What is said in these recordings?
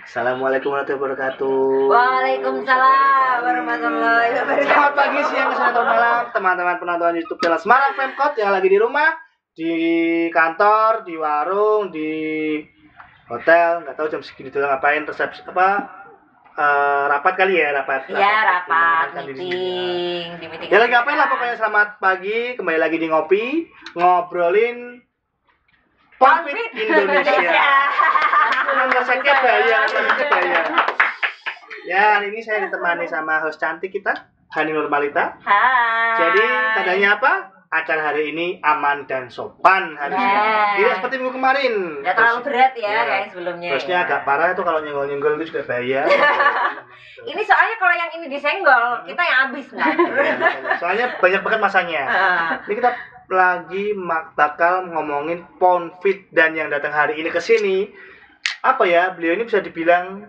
Assalamualaikum warahmatullahi wabarakatuh. Waalaikumsalam warahmatullahi wabarakatuh. Selamat pagi, siang, sore, atau malam teman-teman penonton YouTube channel Semarang Pemkot yang lagi di rumah, di kantor, di warung, di hotel, nggak tahu jam segini tuh ngapain, resepsi rapat kali ya, rapat. Iya, rapat, meeting. di meeting. Ya lagi ngapain lah pokoknya. Selamat pagi, kembali lagi di ngopi, ngobrolin Ponfit Indonesia. Ya, hari ini saya ditemani sama host cantik kita, Hani Nurmalita. Hai. Jadi tandanya apa? Acara hari ini aman dan sopan harusnya. Tidak seperti minggu kemarin. Nggak terlalu berat ya kayak sebelumnya. Terusnya agak parah itu kalau nyenggol-nyenggol itu juga bahaya. Ini soalnya kalau yang ini disenggol, kita yang habis nggak? Soalnya banyak banget masanya. Ini kita lagi bakal ngomongin Ponfit, dan yang datang hari ini ke sini apa ya, beliau ini bisa dibilang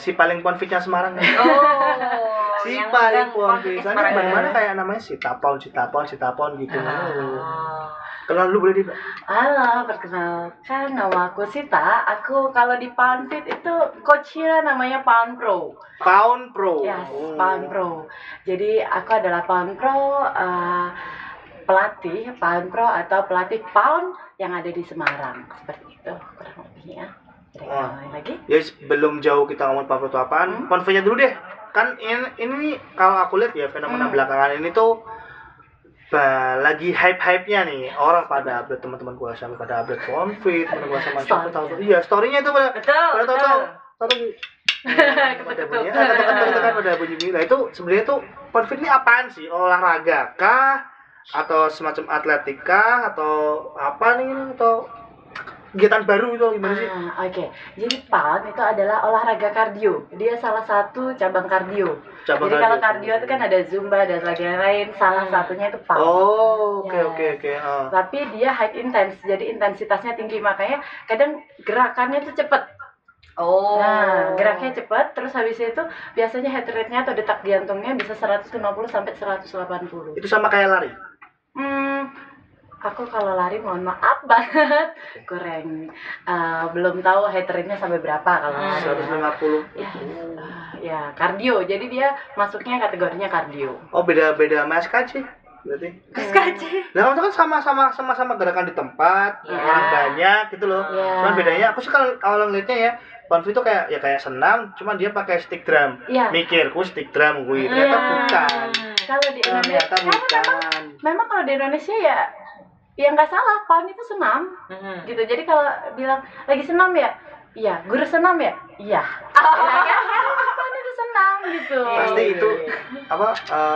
si paling Ponfitnya Semarang. Si paling Ponfit. Soalnya mana kayak namanya Sitapon gitu. Kenal lu boleh Pak? Halo, perkenalkan nama aku Sita. Aku kalau di Ponfit itu coachnya namanya Pound Pro. Pound Pro. Yes, Pound Pro. Jadi aku adalah Pound Pro, pelatih Pound Pro atau pelatih Pound yang ada di Semarang. Seperti itu kurang lebihnya. Lagi? Ya sebelum jauh kita ngomong Pound Pro itu apaan, Ponfitnya dulu deh. Kan ini kalau aku lihat ya fenomena belakangan ini tuh lagi hype-hype-nya nih, orang pada update, teman-teman gua sampai pada update Ponfit, teman gua sama siapa tahu. Iya, story-nya itu pada tahu. Pada bunyi. Nah, itu sebenarnya tuh Ponfit ini apaan sih? Olahraga kah? Atau semacam atletika atau apa nih, atau kegiatan baru itu gimana sih? Oke. Jadi Pound itu adalah olahraga kardio. Dia salah satu cabang kardio. Jadi kalau kardio itu kan ada Zumba dan lain-lain. Salah satunya itu Pound. Oke. Tapi dia high intense. Jadi intensitasnya tinggi, makanya kadang gerakannya itu cepet. Nah, geraknya cepat, terus habis itu biasanya heart rate-nya atau detak jantungnya bisa 150 sampai 180. Itu sama kayak lari? Aku kalau lari mohon maaf banget, kurang belum tahu heart rate-nya sampai berapa kalau lari. 150. Ya, kardio. Jadi dia masuknya kategorinya kardio. Oh, beda sama SKC berarti. SKC. Nah, itu kan sama-sama gerakan di tempat, orang banyak gitu loh. Cuman bedanya aku sih kalau ngeliatnya ya, Ponfit itu kayak senam, cuman dia pakai stick drum. Mikirku stick drum gue, ternyata bukan. Kalau di Indonesia memang kalau di Indonesia ya nggak salah, Pound itu senam gitu. Jadi kalau bilang lagi senam ya, iya. Guru senam ya, iya. Pound itu senam gitu. Pasti itu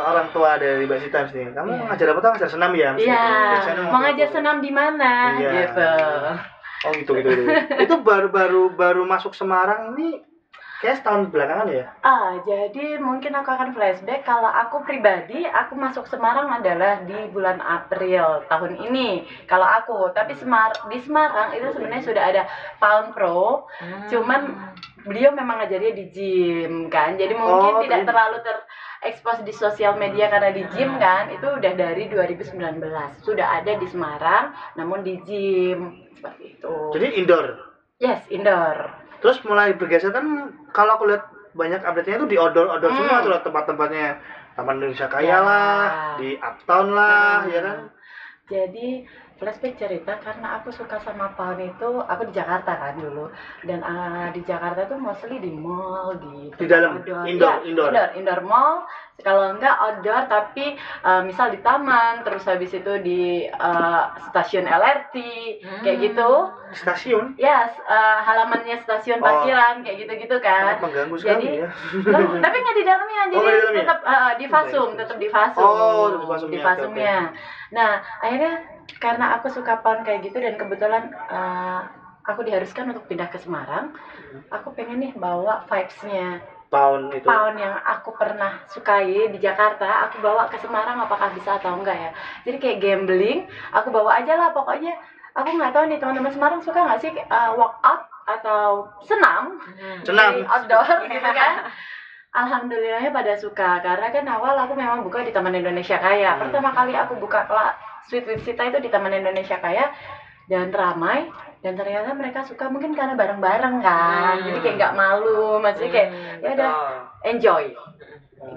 orang tua dari Mbak Sita mesti. Kamu ngajar apa tuh? Ngajar senam ya? Iya. Mau ngajar senam di mana? Gitu. Oh gitu. Itu baru masuk Semarang ini kayak setahun belakangan ya? Jadi mungkin aku akan flashback. Kalau aku pribadi, aku masuk Semarang adalah di bulan April tahun ini. Kalau aku, tapi di Semarang itu sebenarnya sudah ada Pound Pro. Cuman beliau memang ngajarnya di gym kan. Jadi mungkin tidak terlalu terekspos di sosial media karena di gym kan. Itu udah dari 2019. Sudah ada di Semarang, namun di gym seperti itu. Jadi indoor? Yes, indoor. Terus mulai bergeser kan, kalau aku lihat banyak update-nya itu di outdoor semua tuh tempat-tempatnya. Taman Indonesia Kaya lah, di Uptown lah, ya kan? Jadi flashback cerita, karena aku suka sama Pound itu, aku di Jakarta kan dulu, dan di Jakarta tuh mostly di mall, di dalam outdoor. Indoor mall, kalau enggak outdoor, tapi misal di taman, terus habis itu di stasiun LRT, kayak gitu. Stasiun? Yes, halamannya stasiun parkiran, kayak gitu-gitu kan. Mengganggu sekali ya. Tapi nggak di dalamnya, jadi tetap di Fasum, tetap di Fasum. Di Fasumnya. Nah, akhirnya karena aku suka Pound kayak gitu, dan kebetulan aku diharuskan untuk pindah ke Semarang, aku pengen nih bawa vibes-nya Pound itu. Pound yang aku pernah sukai di Jakarta, aku bawa ke Semarang apakah bisa atau enggak ya. Jadi kayak gambling, aku bawa aja lah pokoknya. Aku nggak tahu nih teman-teman Semarang suka nggak sih walk out atau senam di outdoor gitu kan. Alhamdulillahnya pada suka, karena kan awal aku memang buka di Taman Indonesia Kaya. Pertama kali aku buka Sweet with Sita itu di Taman Indonesia Kaya, dan ramai, dan ternyata mereka suka mungkin karena bareng-bareng kan. Jadi kayak nggak malu, maksudnya kayak ya udah enjoy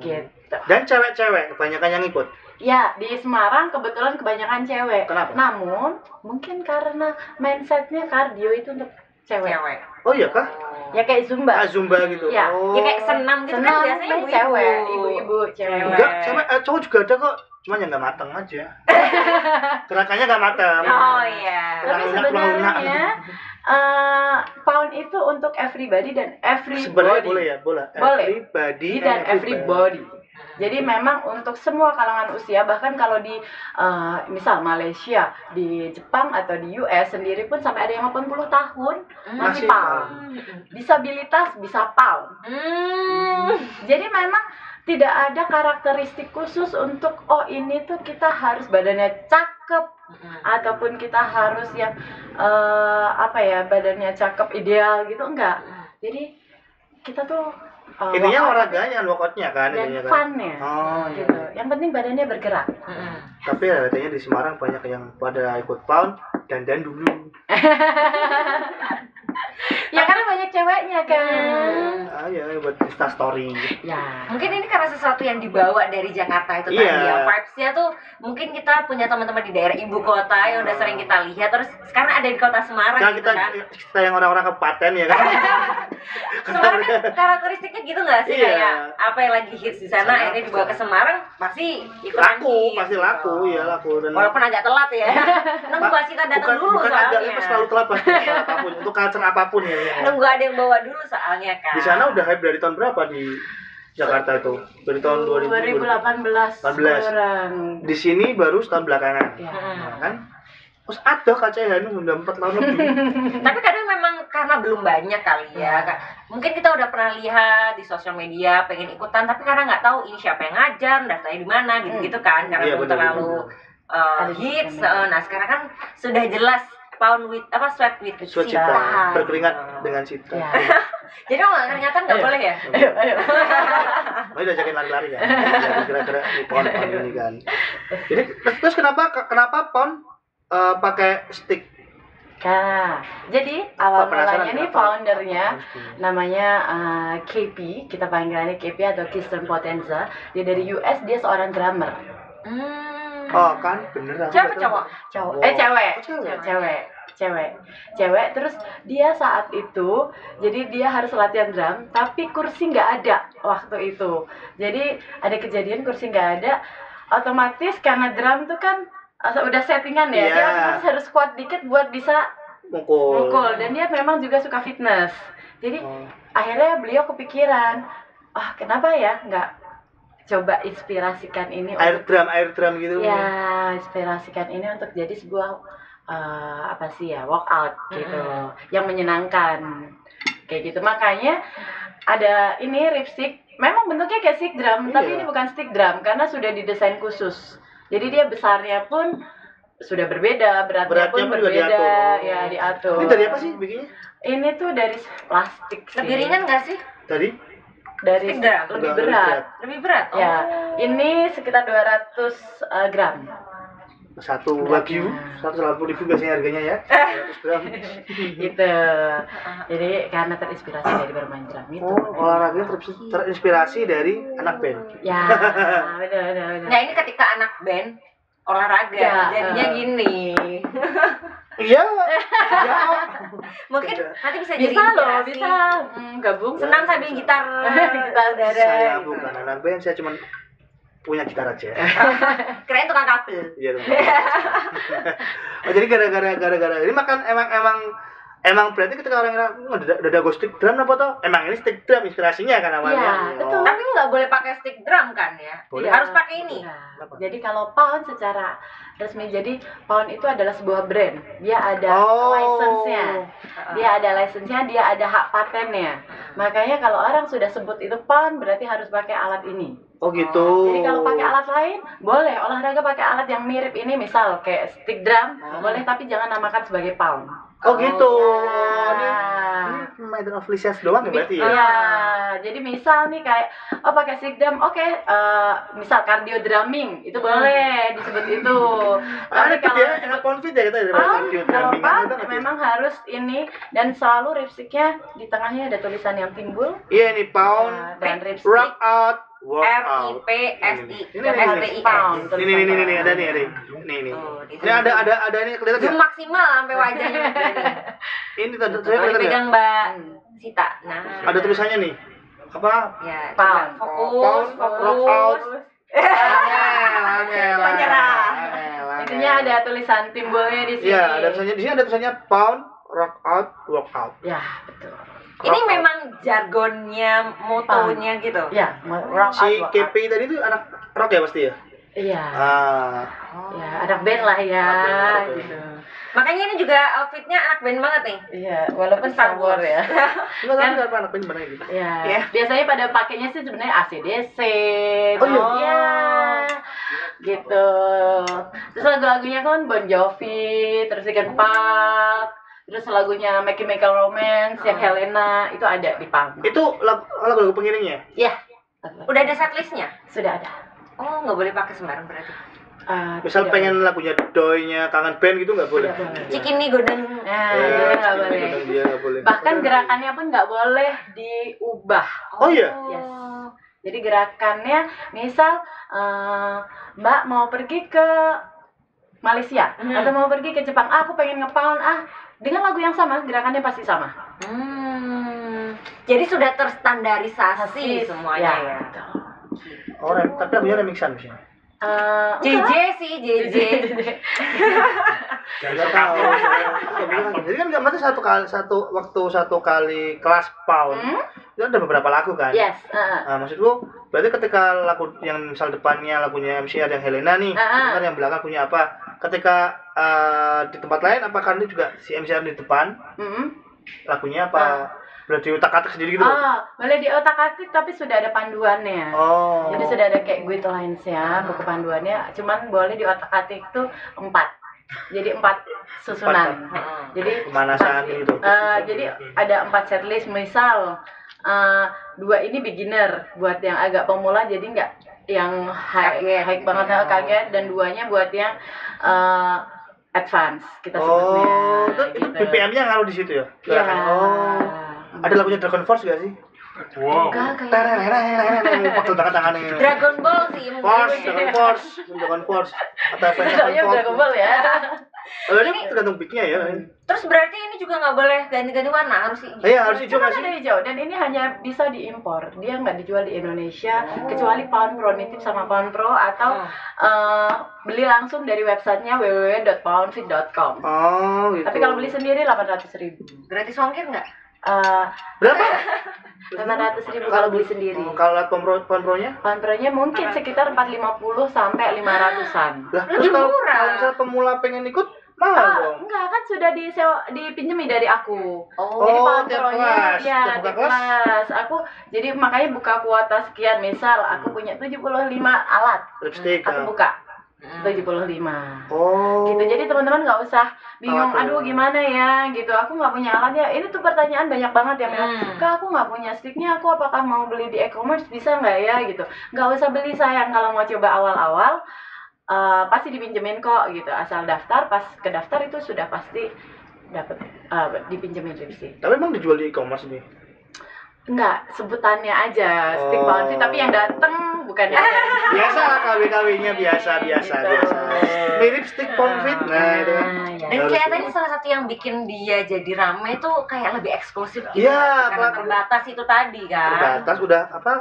gitu. Dan cewek-cewek kebanyakan yang ikut. Ya, di Semarang kebetulan kebanyakan cewek. Kenapa? Namun mungkin karena mindsetnya kardio itu untuk cewek. Oh iya kah? Ya kayak zumba. Zumba gitu. Ya, oh. Ya kayak senam gitu kan biasanya ibu-ibu. Cewek, ibu-ibu cewek. Enggak, cowok juga ada kok. Cuma yang nggak mateng aja. Gerakannya nggak mateng. Oh iya. Tapi sebenarnya pound itu untuk everybody dan everybody. Sebenarnya boleh ya, boleh. Everybody dan everybody. Jadi memang untuk semua kalangan usia, bahkan kalau di misal Malaysia, di Jepang atau di US sendiri pun sampai ada yang 80 tahun masih pound. Disabilitas bisa pound. Jadi memang tidak ada karakteristik khusus untuk ini tuh kita harus badannya cakep ataupun kita harus yang badannya cakep ideal gitu, enggak. Jadi kita tuh intinya olahraganya, workoutnya kan, dan intinya kan. funnya gitu. Yang penting badannya bergerak. Tapi katanya di Semarang banyak yang pada ikut pound dan dulu. Ya karena banyak ceweknya kan. Ya buat Insta story. Ya. Mungkin ini karena sesuatu yang dibawa dari Jakarta itu tadi ya. Vibes-nya tuh mungkin kita punya teman-teman di daerah ibu kota yang udah sering kita lihat, terus sekarang ada di kota Semarang Nah, gitu kan. kita yang orang-orang kabupaten ya kan. Semarang kan karakteristiknya gitu nggak sih, Iya. kayak apa yang lagi hits di sana akhirnya dibawa ke Semarang pasti ikutan laku, hits, pasti gitu. laku ya laku. Dan Walaupun agak telat ya. Nunggu kita datang dulu bukan soalnya. agak, pas selalu telat pasti apapun untuk culture apapun ya. Nunggu ada yang bawa dulu soalnya kan. Di sana udah hype dari tahun berapa di Jakarta itu? Dari tahun 2018. Di sini baru setahun belakangan. Ya. Nah, kan? Terus ada KCH ini udah 4 tahun lebih. Tapi kadang memang karena belum banyak kali ya. Mungkin kita udah pernah lihat di sosial media pengen ikutan, tapi karena nggak tahu ini siapa yang ngajar, daftarnya di mana gitu-gitu kan. Karena Iya, belum benar, terlalu hits. Nah sekarang kan sudah jelas pound with sweat with Sweat Sita. Sita, berkeringat dengan Sita. Ya. Jadi kalau nggak keringatan nggak boleh ya? Ayo. Mau diajakin lari-lari kan? Ya, kira-kira di pohon ini kan. Jadi terus kenapa pound pakai stick? Nah, jadi awal Penasaran mulanya nih kenapa? foundernya namanya KP, kita panggilannya KP atau Kirsten Potenza. Dia dari US, dia seorang drummer. Oh kan bener aku Siapa betul. cowok? Cowok. Oh. Cewek. Terus dia saat itu, jadi dia harus latihan drum, tapi kursi nggak ada waktu itu. Jadi ada kejadian kursi nggak ada, otomatis karena drum tuh kan udah settingan ya, dia otomatis harus squat dikit buat bisa mukul. Dan dia memang juga suka fitness. Jadi akhirnya beliau kepikiran, kenapa ya nggak coba inspirasikan ini air drum gitu. Ya, inspirasikan ini untuk jadi sebuah workout gitu, yang menyenangkan kayak gitu. Makanya ada ini lipstick, memang bentuknya kayak stick drum, tapi ini bukan stick drum karena sudah didesain khusus. Jadi dia besarnya pun sudah berbeda, beratnya pun berbeda, diatur. Ini dari apa sih bikinnya? Ini tuh dari plastik sih. Lebih ringan nggak sih? Dari Lebih berat. Lebih berat. Ya, ini sekitar 200 gram. Satu wagyu 180.000 biasanya harganya ya. 200 gram. Gitu. Jadi karena terinspirasi dari bermain drum itu. Olahraganya terinspirasi dari anak band. Ya, benar. Nah ini ketika anak band olahraga jadinya gini. Iya. Mungkin nanti bisa jadi Bisa loh, inspirasi. bisa gabung. Senam sambil gitar. Saya bukan anak band, saya cuma punya gitar aja. Kirain tukang kabel. Iya. Jadi gara-gara ini makan emang Emang berarti ketika orang udah ada go stick drum apa toh? Emang ini stick drum inspirasinya kan awalnya. Iya, betul. Tapi nggak boleh pakai stick drum kan ya? Boleh. Harus pakai ini. Nah, jadi kalau Pound secara resmi, jadi Pound itu adalah sebuah brand. Dia ada license-nya. Dia ada license-nya, dia ada hak patennya. Makanya kalau orang sudah sebut itu Pound, berarti harus pakai alat ini. Oh gitu. Jadi kalau pakai alat lain, boleh olahraga pakai alat yang mirip ini, misal kayak stick drum, boleh, tapi jangan namakan sebagai Pound. Oh gitu. Nah. Ini matter of license doang ya berarti ya? Iya, jadi misal nih kayak pakai stick drum, oke, misal cardio drumming itu boleh disebut itu. Tapi kalau ya, enak confit ya kita kalau memang harus ini, dan selalu ripsticknya di tengahnya ada tulisan yang timbul. Iya nih Pound Dan ripstick rock out workout. RIPSI Ini ada nih. Ini ada nih kelihatan zoom ya? maksimal sampai wajahnya Mas Benny. Ini tadi saya Kalau kelihatan ya? dipegang Mbak Sita. Nah, Ada tulisannya nih. Apa? ya, Pound. coba fokus, rock out. fokus. Angel. Menyerah. Intinya ada tulisan timbulnya di sini. Iya, ada tulisannya di sini, ada tulisannya Pound rock out workout. Ya, betul. Ini memang jargonnya, motonya gitu. Ya, rock Si out. KP tadi itu anak rock ya pasti ya? Iya. Oh. Ya, anak band lah ya, Anak band. gitu. Makanya ini juga outfitnya anak band banget nih. Iya, walaupun Star Wars ya. Enggak tahu kenapa anak band mana gitu. Ya, Ya. biasanya pada pakainya sih sebenarnya AC/DC. Oh, iya? Iya. Gitu. Terus lagu-lagunya kan Bon Jovi, terus Linkin Park, terus lagunya My Chemical Romance yang Helena itu ada di Punk. Itu lagu-lagu pengiringnya? Iya. Udah ada setlistnya? Sudah ada. Oh, nggak boleh pakai sembarang berarti. Misal Tidak pengen lagunya Doi-nya Kangen Band gitu nggak boleh? Tidak boleh. Cikini Golden. Nah, Iya, itu nggak Cikini boleh. Golden dia nggak boleh. Bahkan gerakannya pun nggak boleh diubah. Oh iya? Yes. Jadi gerakannya, misal Mbak mau pergi ke Malaysia atau mau pergi ke Jepang, aku pengen nge-pound, dengan lagu yang sama, gerakannya pasti sama. Jadi sudah terstandarisasi semuanya ya. Betul. Oh, tapi lagunya remixan di sini. JJ sih, JJ. Jangan tahu. Jadi kan nggak mesti satu kali kelas Pound. Itu ada beberapa lagu kan? Yes. Nah, maksudku berarti ketika lagu yang misal depannya lagunya MCR yang Helena nih, kan yang belakang punya apa? Ketika di tempat lain apakah ini juga si MCR di depan? Lagunya apa? Boleh diutak-atik sendiri gitu? Boleh diotak-atik tapi sudah ada panduannya. Oh. Jadi sudah ada kayak guidelines-nya, buku panduannya, cuman boleh diotak-atik tuh 4. Jadi 4 susunan. Jadi Pemanasan gitu. Jadi ada 4 setlist, misal 2 ini beginner buat yang agak pemula, jadi nggak yang high banget kaget, dan 2-nya buat yang advance kita sebutnya. Oh, itu gitu. BPM-nya ngaruh di situ ya? Iya. Oh. Ada lagunya Dragon Force gak sih? Wow. Enggak kayak Waktu tangan-tangannya. Dragon Ball sih mungkin. Dragon Force. Atau soalnya Dragon Ball ya. Oh, ini tergantung beatnya ya. Terus berarti ini juga nggak boleh ganti-ganti warna, harus hijau. Iya, harus hijau Cuma nggak sih? ada hijau, dan ini hanya bisa diimpor. Dia nggak dijual di Indonesia kecuali Pound Pro, nitip sama Pound Pro atau beli langsung dari websitenya www.poundfit.com. Oh, gitu. Tapi kalau beli sendiri 800.000. Gratis ongkir nggak? Berapa? 800.000 kalau beli sendiri. Kalau lihat Pound-Pro-nya? Pound Pro-nya mungkin sekitar 450 sampai 500-an. Lah, Lebih terus kalau murah. kalau misalnya pemula pengen ikut, mahal dong. Enggak, kan sudah dipinjemi dari aku. Oh, Jadi Oh, Pound tiap Pro-nya kelas, ya, tiap buka tiap kelas. kelas. Aku jadi makanya buka kuota sekian. Misal aku punya 75 alat. Lipstick. Aku buka 75. Oh. Gitu. Jadi teman-teman nggak usah bingung, Khawatir. aduh gimana ya gitu. Aku nggak punya alatnya. Ini tuh pertanyaan banyak banget yang bilang, Kak, aku nggak punya sticknya, aku apakah mau beli di e-commerce, bisa nggak ya gitu. Nggak usah beli sayang, kalau mau coba awal-awal pasti dipinjemin kok gitu. Asal daftar, pas ke daftar itu sudah pasti dapat dipinjemin lipstick. Tapi emang dijual di e-commerce nih? Enggak, sebutannya aja stick Oh. Pound Fit, tapi yang dateng bukan yang Biasa KW-KW-nya biasa. Mirip stick Pound Fit. Nah, itu kan. ya. Dan kelihatannya salah satu yang bikin dia jadi rame itu kayak lebih eksklusif gitu. Iya, Karena terbatas itu tadi kan. Terbatas udah apa?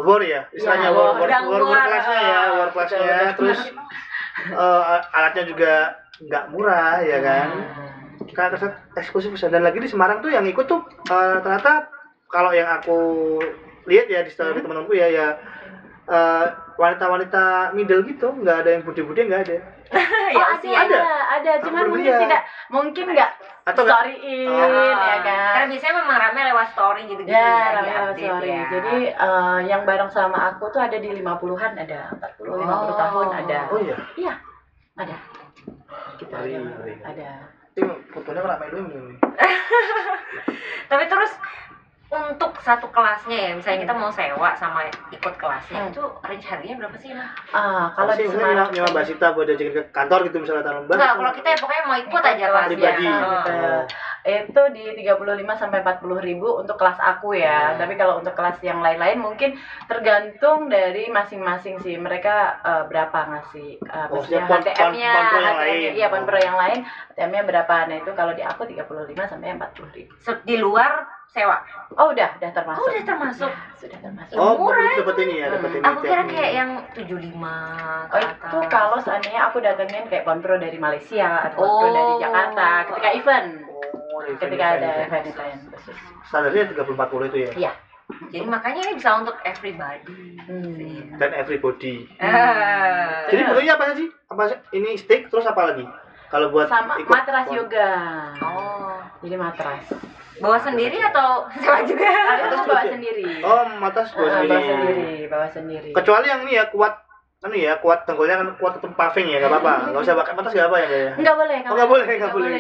War ya, istilahnya Ya, war war. kelasnya ya, war kelasnya. Betul. Terus alatnya juga nggak murah ya kan. kakak kelas eksklusif bisa. Dan lagi di Semarang tuh yang ikut tuh ternyata kalau yang aku lihat ya di story teman-temanku ya wanita-wanita middle gitu, nggak ada yang budi-budi, nggak ada. Ya, ada, cuman Aku mungkin lihat. nggak Atau nggak- storyin Oh. ya kan. Karena biasanya memang rame lewat story gitu-gitu Ya, di lewat update story. ya. Jadi yang bareng sama aku tuh ada di 50-an, ada 40, 50 tahun ada. Oh iya. Iya, ada. Gitu Mari, ada. mari. Ada. Ini fotonya ramai dulu ini. Tapi terus untuk satu kelasnya ya, misalnya kita mau sewa sama ikut kelasnya, itu range harganya berapa sih, Nah? Kalau di Semarang nyawa Mbak Sita buat diajakin ke kantor gitu misalnya tahun Mbak. Enggak, kalau kita ya pokoknya mau ikut aja kelasnya. pribadi. gitu. Oh. Itu di 35 sampai 40 ribu untuk kelas aku ya. Tapi kalau untuk kelas yang lain-lain mungkin tergantung dari masing-masing sih. Mereka berapa ngasih Maksudnya HTM-nya, pon pro yang lain. iya pon pro yang lain, HTM-nya berapa. Nah, itu kalau di aku 35 sampai 40 ribu. Di luar sewa. Oh, udah termasuk. Oh, udah termasuk. Ya, sudah termasuk. Oh, murah dapat ini ya, dapat ini. Aku kira tiap kayak minggu. yang 75 ke Oh, atas. itu kalau seandainya aku datengin kayak konpro dari Malaysia atau konpro dari Jakarta ketika event. Oh, Ketika ada event-event khusus. Standarnya 30-40 itu ya. Iya. Jadi makanya ini bisa untuk everybody. Dan everybody. Ah. Jadi bentuknya apa sih? Apa sih? Ini stick terus apa lagi? Kalau buat Sama ikut matras pon. yoga. Oh, Jadi matras. bawa sendiri atau sewa juga? Aku bawa juga? sendiri. Oh, matras bawa Bawa sendiri. sendiri, bawa sendiri. Kecuali yang ini ya kuat kuat tenggolnya kan kuat tetap paving ya, nggak apa-apa. Nggak usah pakai matras nggak apa ya, Mbak ya. Enggak boleh, Oh, nggak boleh, nggak boleh.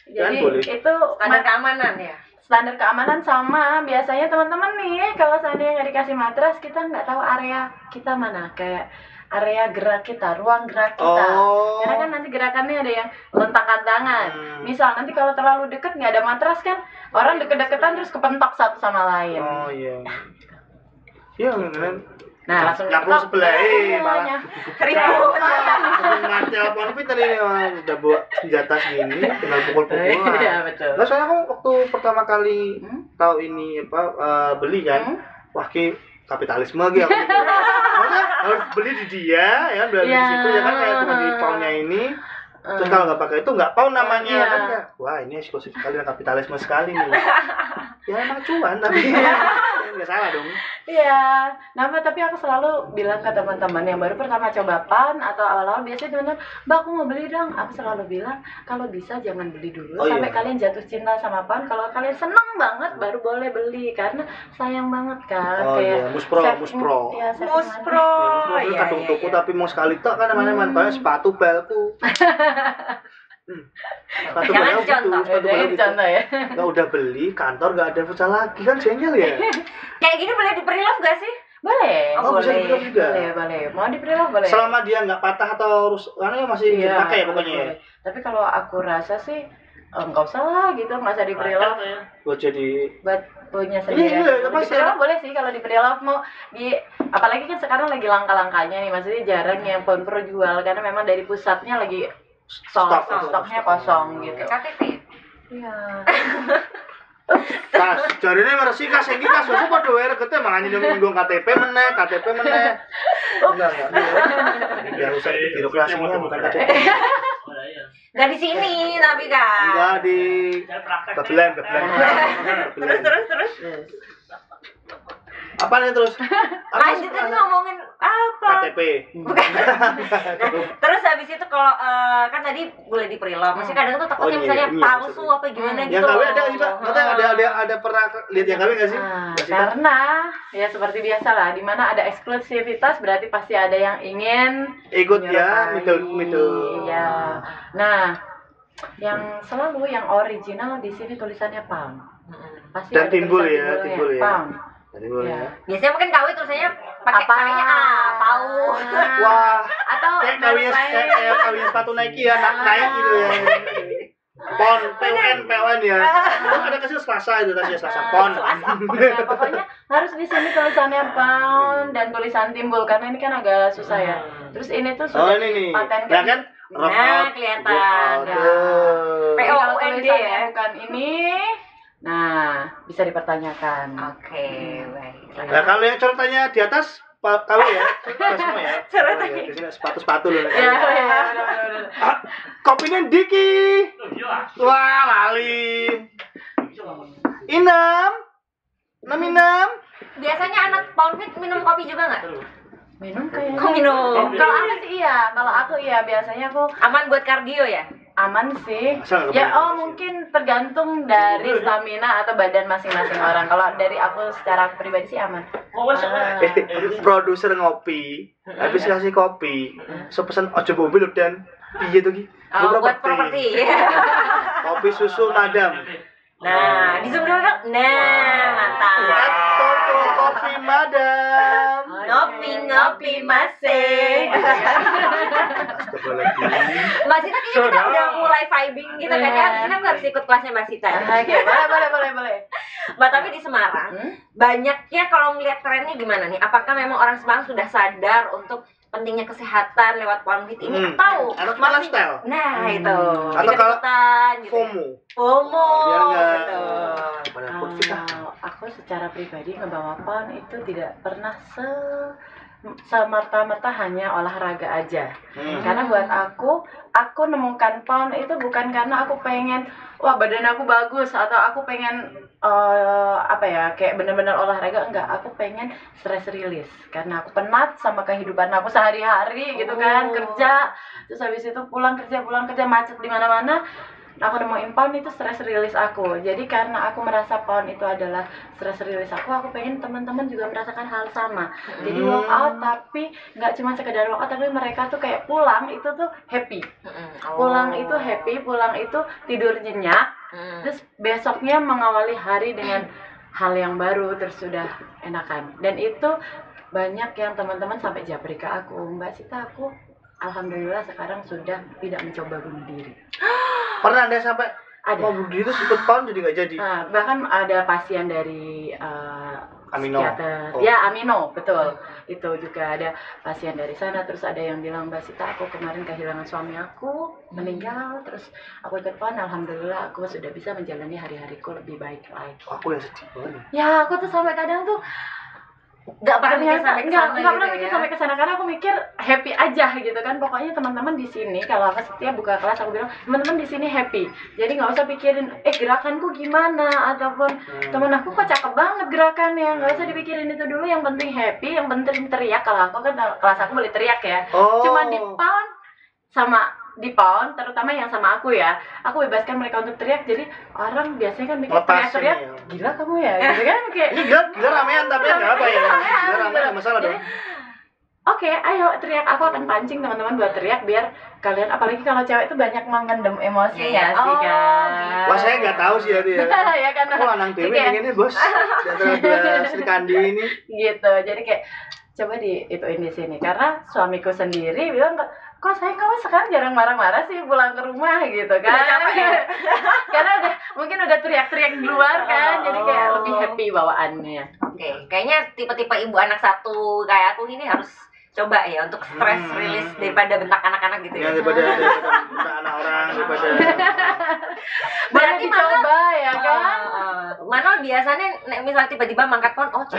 Jadi Jangan boleh. itu Standar keamanan ya. standar keamanan sama biasanya teman-teman nih kalau seandainya nggak dikasih matras kita nggak tahu area kita mana, kayak area gerak kita, ruang gerak kita. Oh. Karena kan nanti gerakannya ada yang lentakan tangan. Misal nanti kalau terlalu deket nggak ada matras kan orang deket-deketan terus kepentok satu sama lain. Oh iya. Iya, kan. Nah, langsung nggak perlu kepentok. sebelah, Semuanya. Ribut. Ngancel konfit tadi ini udah bawa senjata segini, tinggal pukul-pukulan. Iya, betul. Nah, soalnya aku waktu pertama kali tahu ini beli kan, wah ki kapitalisme gitu. Maksudnya harus beli di dia, ya beli di Iya. situ ya kan kayak cuma di poundnya ini. Terus kalau nggak pakai itu nggak pound namanya Iya. kan kayak, wah ini eksklusif sekali dan kapitalisme sekali nih. Ya emang cuan tapi nggak salah dong. Iya, tapi aku selalu bilang ke teman-teman yang baru pertama coba PAN atau awal-awal biasanya teman-teman, Mbak aku mau beli dong. Aku selalu bilang kalau bisa jangan beli dulu Oh, sampai iya. kalian jatuh cinta sama PAN. Kalau kalian seneng banget baru boleh beli karena sayang banget kan. Oh kayak iya, muspro. Iya, Muspro. Ya, Iya, kadung iya, tuku iya. tapi mau sekali tok kan namanya kayak sepatu belku. Sepatu Jangan belku gitu, contoh. sepatu belku gitu. contoh ya. Nggak udah beli, kantor nggak ada futsal lagi kan jengkel ya. Kayak gini boleh di pre-love gak sih? Boleh. Oh, bisa boleh. di-pre-love juga. Boleh. Mau di pre-love boleh. Selama dia nggak patah atau karena masih bisa dipakai ya pokoknya ya. boleh. Tapi kalau aku rasa sih nggak usah lah gitu, nggak usah di pre-love. Buat jadi Buat punya sendiri. Iya, Di apa sih? pre-love boleh sih kalau di pre-love mau di apalagi kan sekarang lagi langka-langkanya nih, maksudnya jarang yang konpro jual karena memang dari pusatnya lagi stoknya kosong gitu. KTP. Iya. tas jarine meresi kas iki kas wis padha wae regete mangane nyinggung KTP meneh. Enggak. Biar usah di birokrasinya bukan KTP. Gak di sini tapi kan. Enggak di Babelan. Terus. Apa nih terus? Lanjut tadi ngomongin apa? KTP. Bukan. Terus habis itu kalau kan tadi boleh di pre-love. Maksudnya kadang tuh takutnya Oh, iya, misalnya iya, palsu maksudnya. apa gimana Yang gitu. KW ada juga. Katanya ada pernah lihat yang KW enggak sih? Karena ya seperti biasa lah, di mana ada eksklusivitas berarti pasti ada yang ingin Ikut ya, menyertai. middle. Iya. Nah, yang selalu yang original di sini tulisannya PAM. Pasti Dan ada timbul tulisan ya, timbulnya, timbul ya. PAM. Tadi boleh ya. Biasanya mungkin KW tulisannya pakai Apa? kayaknya tahu. Wah, Atau kayak kawin sepatu Nike ya, naik gitu ya. Pon, PON ya. Ada kasih Selasa itu kasih Selasa pon. Ya, pokoknya harus di sini tulisannya PAM dan tulisan timbul karena ini kan agak susah ya. Terus ini tuh Oh sudah ini nih. dipatenkan. Ya kan? Nah, kelihatan. Jadi PO. kalau POUND tulisannya ya? bukan ini, nah bisa dipertanyakan. Oke, baik. Nah, kalau yang contohnya di atas tahu ya, sudah semua ya. Cerut Oh, ya. Di sini sepatu loh. Ya, benar. Kopinya Diki. Wah, lali. Inem. Biasanya anak Poundfit minum kopi juga nggak? Minum kayaknya. Kok minum? Kalau aku sih iya, kalau aku iya biasanya aku Aman buat kardio ya? aman sih. Asal nggak Ya boleh. mungkin tergantung dari stamina atau badan masing-masing orang. Kalau dari aku secara pribadi sih aman. Produser ngopi, habis kasih kopi, so pesen ojo mobil dan piye tuh Ki? Oh, buat properti. Kopi susu madam. Nah, di zoom dulu dong. Nah, mantap. Toko kopi madam. Ngopi masih. Astagfirullahaladzim. Mbak Sita kayaknya kita udah mulai vibing gitu kan ya. Kita harus ikut kelasnya Mbak Sita. Oke, boleh. Mbak, tapi di Semarang banyaknya kalau ngeliat trennya gimana nih? Apakah memang orang Semarang sudah sadar untuk pentingnya kesehatan lewat Poundfit ini atau atau cuma lifestyle? Nah, itu. Atau kalau Ikut-ikutan gitu. FOMO. Biar nggak Betul. pada Poundfit ah. Kalau aku secara pribadi ngebawa Pound itu tidak pernah semerta-merta hanya olahraga aja. Karena buat aku nemukan Pound itu bukan karena aku pengen wah badan aku bagus atau aku pengen kayak bener-bener olahraga, enggak. Aku pengen stress release karena aku penat sama kehidupan aku sehari-hari gitu kan, kerja terus habis itu pulang kerja macet di mana-mana. Aku nemuin Pound itu stress release aku. Jadi karena aku merasa Pound itu adalah stress release aku pengen teman-teman juga merasakan hal sama. Jadi workout tapi nggak cuma sekedar workout, tapi mereka tuh kayak pulang itu tuh happy. Pulang itu happy, pulang itu tidur nyenyak. Terus besoknya mengawali hari dengan hal yang baru, terus sudah enakan. Dan itu banyak yang teman-teman sampai japri ke aku, Mbak Sita, aku alhamdulillah sekarang sudah tidak mencoba bunuh diri. Pernah Anda sampai Ada. mau bunuh diri terus ikut Pound jadi nggak jadi? Nah, bahkan ada pasien dari Amino. psikiater. Oh. Ya, Amino, betul. Itu juga ada pasien dari sana. Terus ada yang bilang, Mbak Sita, aku kemarin kehilangan suami aku, meninggal. Terus aku ikut Pound, alhamdulillah aku sudah bisa menjalani hari-hariku lebih baik lagi. Aku yang sedih banget. Ya, aku tuh sampai kadang tuh Nggak pernah mikir sampai ke sana nggak pernah gitu mikir ya. sampai ke sana karena aku mikir happy aja gitu kan. Pokoknya teman-teman di sini kalau aku setiap buka kelas aku bilang teman-teman di sini happy, jadi nggak usah pikirin gerakanku gimana ataupun temen aku kok cakep banget gerakannya, nggak usah dipikirin itu dulu, yang penting happy, yang penting teriak. Kalau aku kan kelas aku boleh teriak ya, cuma di Pound terutama yang sama aku ya, aku bebaskan mereka untuk teriak. Jadi orang biasanya kan mikir teriak-teriak gila kamu ya gitu kan, kayak Ini gila ramean tapi nggak apa ya. Gila ramean nggak masalah dong. Oke, ayo teriak, aku akan pancing teman-teman buat teriak biar kalian, apalagi kalau cewek itu banyak memendam emosinya sih kan. Gitu. Wah, saya nggak tahu sih itu ya. Ya kan. Aku lanang dewi ini bos. Antara Sri Kandi ini. Gitu. Jadi kayak coba ituin di sini karena suamiku sendiri bilang kok sayang kamu sekarang jarang marah-marah sih pulang ke rumah gitu kan. Udah capek ya? Karena mungkin udah teriak-teriak di luar kan, jadi kayak lebih happy bawaannya. Oke, kayaknya tipe-tipe ibu anak satu kayak aku ini harus coba ya untuk stress release daripada bentak anak-anak gitu ya. Daripada anak orang daripada. Berarti coba ya kan. Manol biasanya misal tiba-tiba mangkat Pound,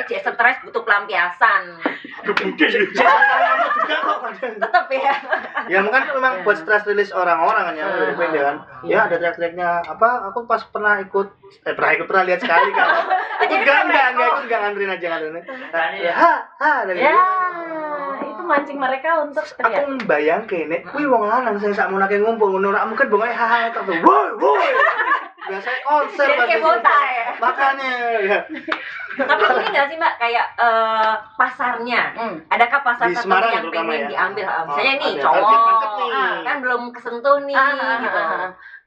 kayak stres butuh pelampiasan. Tetep ya. Ya mungkin memang buat stress release orang-orang kan yang berbeda kan. Ya ada teriak-teriaknya apa? Aku pas pernah pernah lihat sekali kan. Ikut ikut nganterin aja nganterin. Ya, itu mancing mereka untuk teriak. Aku membayangkan nek kuwi wong lanang saya sak monake ngumpul ngono ora mungkin bongoke hahaha tak tuh. Woi. Biasanya konser Jadi kayak bota ya. Makanya ya. Tapi ini nggak sih Mbak kayak pasarnya? Adakah pasar Di tertentu Semarang yang terutama pengen ya? diambil? Misalnya nih ada. cowok, Target market nih. kan belum kesentuh nih gitu.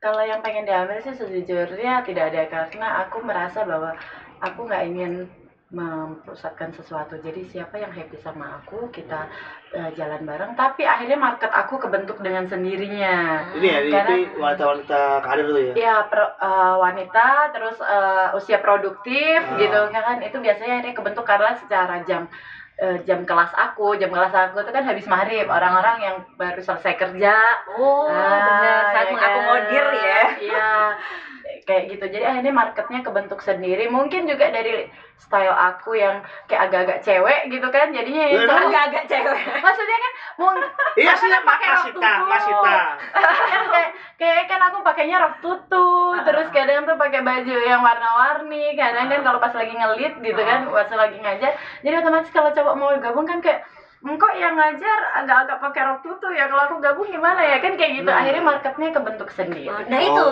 Kalau yang pengen diambil sih sejujurnya tidak ada, karena aku merasa bahwa aku nggak ingin mempusatkan sesuatu. Jadi siapa yang happy sama aku, kita jalan bareng. Tapi akhirnya market aku kebentuk dengan sendirinya. Ini ya, karena ini wanita-wanita karir tuh ya. ya wanita terus usia produktif gitu kan, itu biasanya akhirnya kebentuk karena secara jam kelas aku itu kan habis maghrib, orang-orang yang baru selesai kerja. Benar, saat ya mengakomodir kan? ya. Iya. kayak gitu. Jadi akhirnya marketnya kebentuk sendiri. Mungkin juga dari style aku yang kayak agak-agak cewek gitu kan. Jadinya itu agak-agak cewek. maksudnya kan iya sih, pakai rok Masita. kan kayak kan aku pakainya rok tutu, terus kadang tuh pakai baju yang warna-warni, kadang kan kalau pas lagi ngelit gitu kan, pas lagi ngajar. Jadi otomatis kalau cowok mau gabung kan kayak kok yang ngajar agak-agak pakai rok tutu ya, kalau aku gabung gimana ya, kan kayak gitu. Akhirnya marketnya kebentuk sendiri. Nah itu,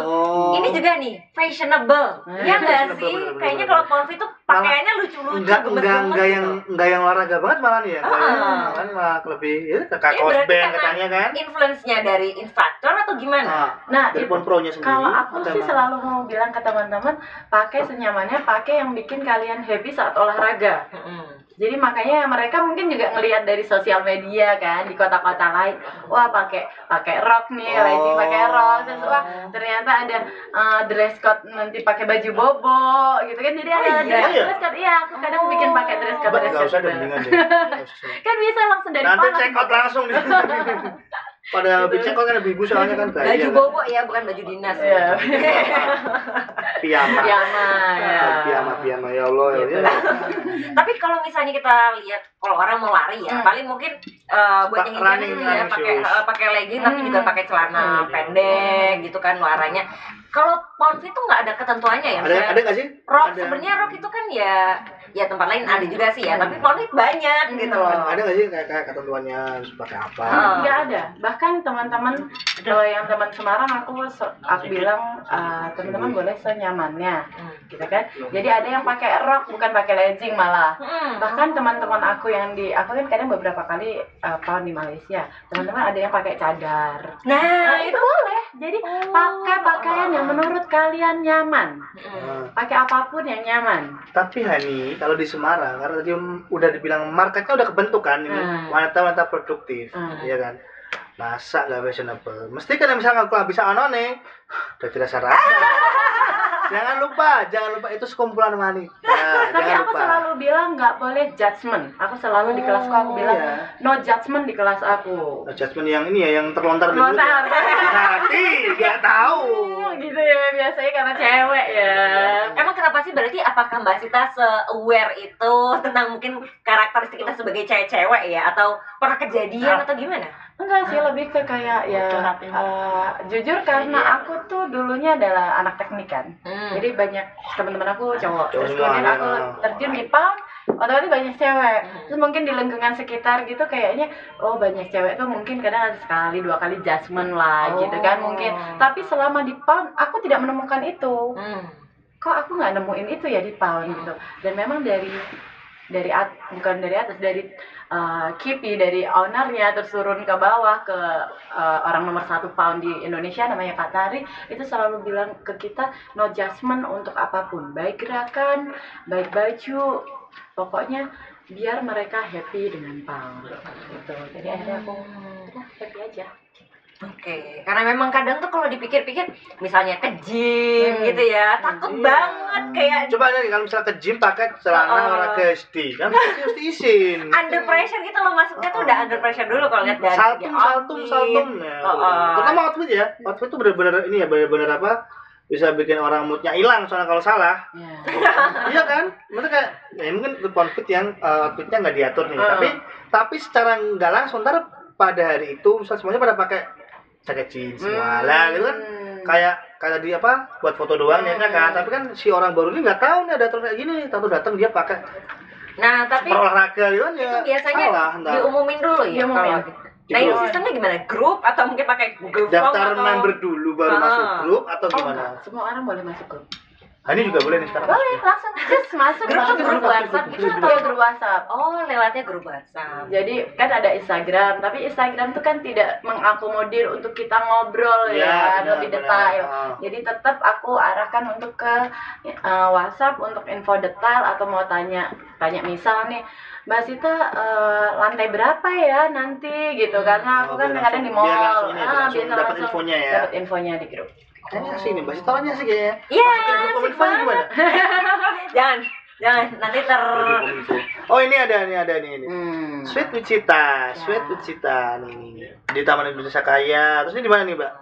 ini juga nih fashionable, ya nggak sih? Kayaknya kalau Ponfit tuh pakaiannya lucu-lucu, enggak yang olahraga banget malah nih ya, kan malah lebih ya kayak kaos band katanya kan. Influence-nya dari instruktur atau gimana? Nah, dari Ponpronya sendiri. Kalau aku sih selalu mau bilang ke teman-teman, pakai senyamannya, pakai yang bikin kalian happy saat olahraga. Jadi makanya mereka mungkin juga ngelihat dari sosial media kan, di kota-kota lain, wah pakai rok nih, lagi pakai rok, terus wah ternyata ada dress code nanti pakai baju bobo gitu kan. Jadi ada dress code, iya aku kadang bikin pakai dress code. Enggak usah deh. Kan bisa langsung dari nanti check out langsung nih. Pada lebih check out kan lebih ibu soalnya kan baju kan? bobo ya, bukan baju dinas. Ya. Piyama ya Allah ya. Tapi kalau misalnya kita lihat kalau orang mau lari ya, paling mungkin buat yang running ya pakai legging tapi juga pakai celana pendek gitu kan olahraganya. Kalau Ponfit tuh nggak ada ketentuannya ya? Ada nggak sih? Rok sebenarnya rok itu kan ya tempat lain ada juga sih ya, tapi Ponfit banyak gitu loh. Ada nggak sih kayak ketentuannya harus pakai apa? Nggak ada. Bahkan teman-teman kalau yang teman Semarang aku bilang teman-teman boleh senyamannya, gitu kan. Jadi ada yang pakai rok bukan pakai legging malah. Bahkan teman-teman aku yang aku kan kadang beberapa kali tahun di Malaysia, teman-teman ada yang pakai cadar. Nah itu boleh. Jadi pakai pakaian yang menurut kalian nyaman. Pakai apapun yang nyaman. Tapi Hani, kalau di Semarang karena tadi udah dibilang marketnya udah kebentuk kan, ini wanita-wanita produktif, ya kan. Masa nggak fashionable? Mesti kan misalnya aku bisa anone, udah jelas rasa. Jangan lupa itu sekumpulan wanita. Tapi aku selalu bilang nggak boleh judgement. Aku selalu di kelasku aku bilang no judgement di kelas aku. No judgement yang ini ya, yang terlontar di mulut. Hati, nggak tahu. Gitu ya, biasanya karena cewek ya. Emang kenapa sih, berarti apakah Mbak Sita se-aware itu tentang mungkin karakteristik kita sebagai cewek-cewek ya, atau pernah kejadian atau gimana? Enggak sih, lebih ke kayak ya jujur karena aku tuh dulunya adalah anak teknik kan. Jadi banyak teman-teman aku cowok. Terus kemudian aku terjun di PAUD, otomatis banyak cewek. Terus mungkin di lingkungan sekitar gitu kayaknya banyak cewek tuh mungkin kadang ada sekali dua kali judgement lah gitu kan mungkin. Tapi selama di PAUD aku tidak menemukan itu. Kok aku nggak nemuin itu ya di PAUD gitu. Dan memang dari KIPI, dari ownernya terus turun ke bawah ke orang nomor 1 PAUD di Indonesia namanya Kak Tari, itu selalu bilang ke kita no judgment untuk apapun, baik gerakan, baik baju, pokoknya biar mereka happy dengan PAUD gitu. Jadi akhirnya aku happy aja. Oke, karena memang kadang tuh kalau dipikir-pikir misalnya ke gym gitu ya, takut banget kayak coba nih kalau misalnya ke gym pakai celana olahraga SD kan mesti izin. Under pressure gitu loh, maksudnya tuh udah under pressure dulu kalau lihat dari saltum ya. Terutama outfit ya. Outfit tuh benar-benar ini ya, benar-benar apa? Bisa bikin orang moodnya hilang soalnya kalau salah. Iya kan? Maksudnya kayak mungkin outfit yang outfitnya nggak diatur nih, tapi secara nggak langsung ntar pada hari itu misal semuanya pada pakai jaket jeans semua lah gitu kan, kayak tadi apa buat foto doang ya kan, tapi kan si orang baru ini nggak tahu nih ada aturan kayak gini, tahu datang dia pakai tapi olahraga gitu kan, itu biasanya diumumin dulu ya kalau gitu. Nah ini sistemnya gimana? Grup atau mungkin pakai Google Form daftar member dulu baru masuk grup atau gimana? Semua orang boleh masuk grup. Ini juga boleh nih sekarang. Boleh, langsung just masuk grup WhatsApp gitu atau grup WhatsApp. Oh, lewatnya grup WhatsApp. Jadi kan ada Instagram, tapi Instagram tuh kan tidak mengakomodir untuk kita ngobrol lebih detail. Jadi tetap aku arahkan untuk ke WhatsApp untuk info detail atau mau tanya misal nih, Mbak Sita lantai berapa ya nanti gitu, karena aku kan kadang di mall. Biasa dapat infonya ya. Dapat infonya di grup. Kayaknya asik nih, Mbak Sita orangnya asik ya. Iya, asik banget. Gimana? Jangan, nanti Oh ini ada nih. Sweet Wicita nih. Di Taman Indonesia Kaya. Terus ini di mana nih, Mbak?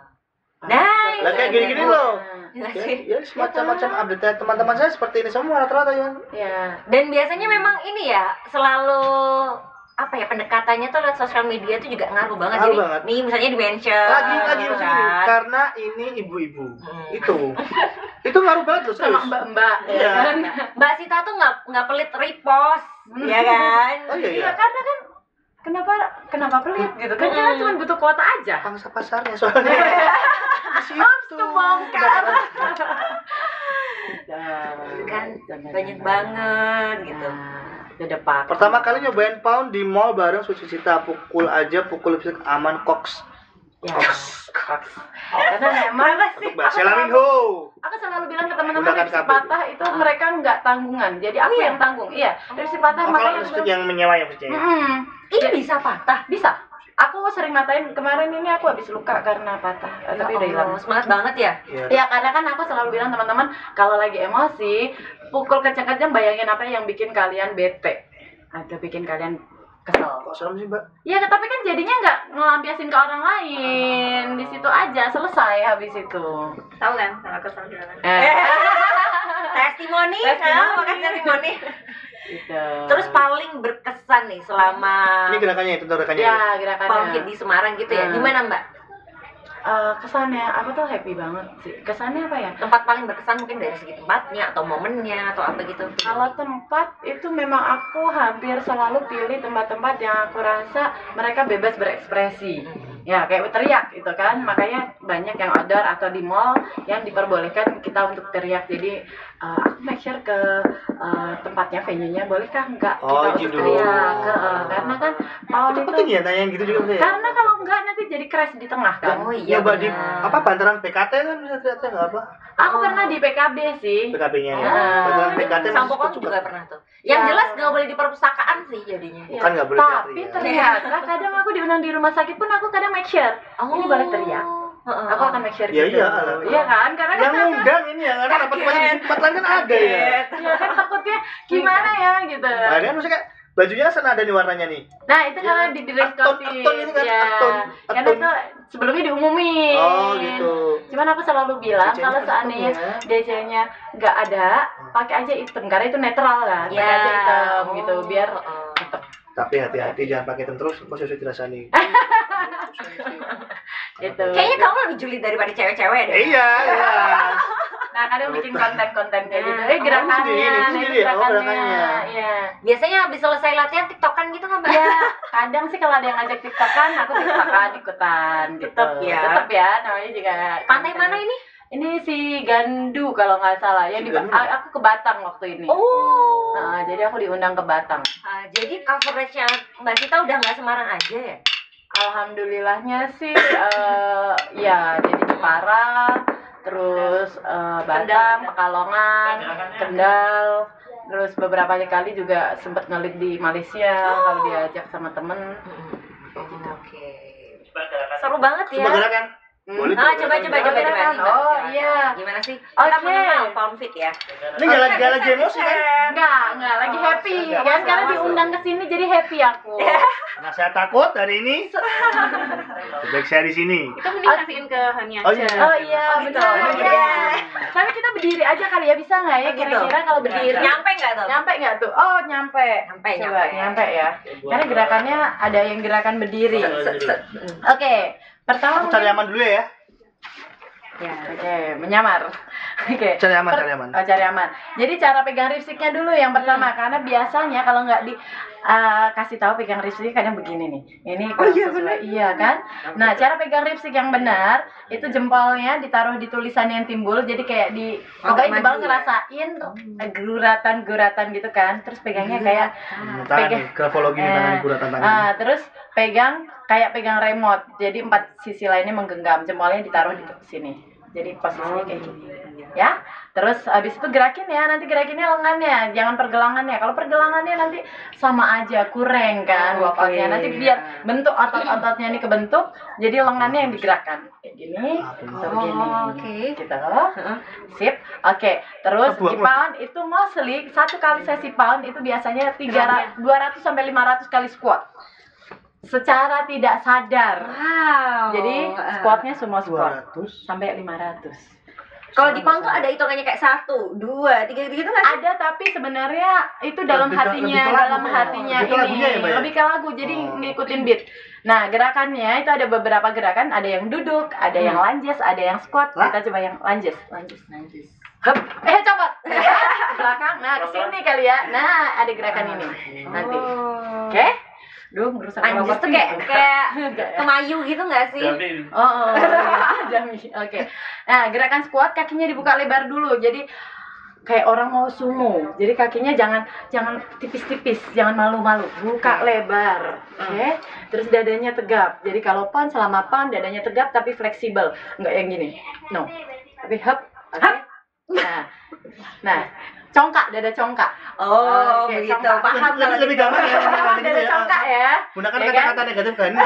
Nah, Lah kayak gini-gini loh. Ya, Ya semacam-macam update teman-teman saya seperti ini semua rata-rata ya. Ya. Dan biasanya memang ini ya selalu apa ya pendekatannya tuh lewat sosial media tuh juga ngaruh banget. Ngaruh Jadi banget. nih misalnya di mention Lagi gitu begini, kan. karena ini ibu-ibu. Itu ngaruh banget loh Sama serius. mbak-mbak Iya. ya kan. Mbak Sita tuh nggak pelit repost, ya kan? Oh iya Iya iya. karena kan kenapa pelit gitu kan? Karena cuma butuh kuota aja. Pangsa pasarnya soalnya. Itu kebongkar. Kan banyak banget gitu. Itu udah pak. Pertama kali nyobain pound di mall bareng Suci Cita, pukul lipstick aman Cox. Ya. Karena memang Untuk Mbak Sheila Minho. aku selalu bilang ke teman-teman Gunakan lipstick KB. patah itu mereka nggak tanggungan. Jadi aku yang tanggung. Iya, lipstick patah Oh, makanya kalau lipstick yang menyewa ya maksudnya. Ini bisa patah. bisa. Aku sering matain kemarin ini aku habis luka karena patah, tapi udah hilang. Semangat banget ya. Iya. Ya karena kan aku selalu bilang teman-teman kalau lagi emosi pukul kencang-kencang bayangin apa yang bikin kalian bete atau bikin kalian kesel. Kok serem sih, Mbak? Ya tapi kan jadinya nggak ngelampiasin ke orang lain, di situ aja selesai habis itu. Tahu kan sama kesel gimana? Testimoni. Testimoni, makasih testimoni. Gitu. Terus paling berkesan nih selama Ini gerakannya itu gerakannya. ya Pound gerakannya. Fit di Semarang gitu ya. Gimana Mbak? Kesannya aku tuh happy banget sih. Kesannya apa ya? Tempat paling berkesan mungkin dari segi tempatnya atau momennya atau apa gitu. Kalau tempat itu memang aku hampir selalu pilih tempat-tempat yang aku rasa mereka bebas berekspresi. Ya kayak teriak gitu kan. Makanya banyak yang outdoor atau di mall yang diperbolehkan kita untuk teriak. Jadi aku make sure ke tempatnya venue-nya bolehkah enggak kita izin untuk dulu. teriak. Karena kan pound Itu itu penting ya tanya gitu juga saya. karena kalau enggak nanti jadi crash di tengah kan. Oh iya. Nyoba di benar. apa bantaran PKT kan bisa teriak nggak apa? Aku pernah di PKB sih. PKB-nya ya. Ah. Bantaran PKT Sampokong masih juga suka. pernah tuh. Yang Ya. jelas nggak boleh di perpustakaan sih jadinya. Ya, Bukan nggak boleh tapi teriak. ternyata kadang aku diundang di rumah sakit pun aku kadang make sure ini boleh teriak. Aku akan make sure Ya gitu. iya, alah. Iya kan? Karena Yang kan ngundang ini yang ada dapat banyak di tempat lain kan ada ya. ya kan takutnya gimana ya gitu. Nah, ini kan maksudnya kayak bajunya kan senada nih warnanya nih. Nah, itu Ya kalau kan? di dress Akton code itu kan, ya. akton. Karena itu sebelumnya diumumin. Oh gitu. Cuman aku selalu bilang DC-nya kalau hitam seandainya ya. DC-nya nggak ada, pakai aja hitam karena itu netral kan. Ya. Pakai aja hitam gitu biar tetap Tapi hati-hati jangan pakai hitam terus, kok susah dirasani. gitu. Kayaknya kamu lebih julid daripada cewek-cewek deh. Iya, iya. Nah, kadang bikin konten-konten kayak gitu. Nah, Gerakannya, sendiri, nah, sendiri itu ya? Oh, gerakannya. gerakannya. Iya. Biasanya habis selesai latihan tiktokan gitu nggak Mbak? Ya, kadang sih kalau ada yang ngajak tiktokan, aku tiktokan ikutan gitu. Tetep ya. Namanya juga. Pantai mana ini? Ini si Gandu kalau nggak salah. Yang di, Si Gandu? aku ke Batang waktu ini. Oh. Nah, jadi aku diundang ke Batang. Jadi coveragenya Mbak Sita udah nggak Semarang aja ya? Alhamdulillahnya sih, ya jadi Jepara, terus Batang, Pekalongan, Kendal, terus beberapa kali juga sempat ngelit di Malaysia kalau diajak sama temen. Oke. Seru banget ya. Coba gerakan. Boleh Coba Gerakan. nih, Mbak, Oh, silakan. iya. Gimana sih? Kita Oke. mengenal Pound Fit ya. Ini nggak lagi emosi kan? Enggak, lagi happy kan karena diundang ke sini jadi happy aku. Nah, saya takut hari ini. Baik saya di sini. Kita mending kasihin ke Hani aja. Oh iya. Oh iya, gitu. benar. Iya. Tapi kita berdiri aja kali ya, bisa nggak ya Oh, gitu. kira-kira kalau berdiri? Nyampe nggak tuh? Nyampe nggak tuh? Oh, nyampe. Coba nyampe ya. Karena gerakannya ada yang gerakan berdiri. Oke, pertama Aku cari aman dulu ya. Ya, oke, menyamar. Oke. Cari aman, cari aman. Oh, cari aman. Jadi cara pegang lipstiknya dulu yang pertama karena biasanya kalau nggak di kasih tahu pegang lipstik kadang begini nih. Ini kurang sesuai. Iya kan? Nah, cara pegang lipstik yang benar itu jempolnya ditaruh di tulisan yang timbul. Jadi kayak di pokoknya jempol ngerasain guratan-guratan gitu kan. Terus pegangnya kayak Tangan nih, grafologi nih tangan guratan tangan. terus pegang kayak pegang remote. Jadi 4 sisi lainnya menggenggam. Jempolnya ditaruh di sini. Jadi posisinya kayak gini. Ya. Terus habis itu gerakin ya. Nanti gerakinnya lengannya, jangan pergelangannya. Kalau pergelangannya nanti sama aja kurang kan workoutnya. Nanti biar bentuk otot-ototnya ini kebentuk, jadi lengannya yang digerakkan. Kayak gini, atau begini. Oke. Gitu. Sip. Oke. Terus di pound itu mostly satu kali sesi pound itu biasanya 200 sampai 500 kali squat. secara tidak sadar. Wow. Jadi squatnya semua squat 200 sampai 500. Kalau di Pound tuh ada hitungannya kayak 1, 2, 3 gitu nggak sih? Ada, tapi sebenarnya itu dalam Lebih ke hatinya, lagu, dalam hatinya lebih ke lagunya ya, ini, Mbak, ya? lebih ke lagu, jadi ngikutin beat. Nah, gerakannya itu ada beberapa gerakan, ada yang duduk, ada yang lunges, ada yang squat. Lah? Kita coba yang lunges. Hup. Copot. Ke belakang. Nah, ke sini kali ya. Nah, ada gerakan ini. Nanti. Oke? Duh, merusak Lanjut tuh kayak kemayu gitu nggak sih? Oh, iya. Jami. Oke. Nah, gerakan squat kakinya dibuka lebar dulu. Jadi kayak orang mau sumo. Jadi kakinya jangan tipis-tipis, jangan malu-malu. Buka lebar. Oke. Terus dadanya tegap. Jadi kalau pound, selama pound dadanya tegap tapi fleksibel. Enggak yang gini. No. Tapi hup. Oke. Nah, congkak, dada congkak. Oh, Oke, begitu. congkak. Paham kalau lebih gitu. gampang ya Dada congkak ya. gunakan Ya kata-kata negatif kan ini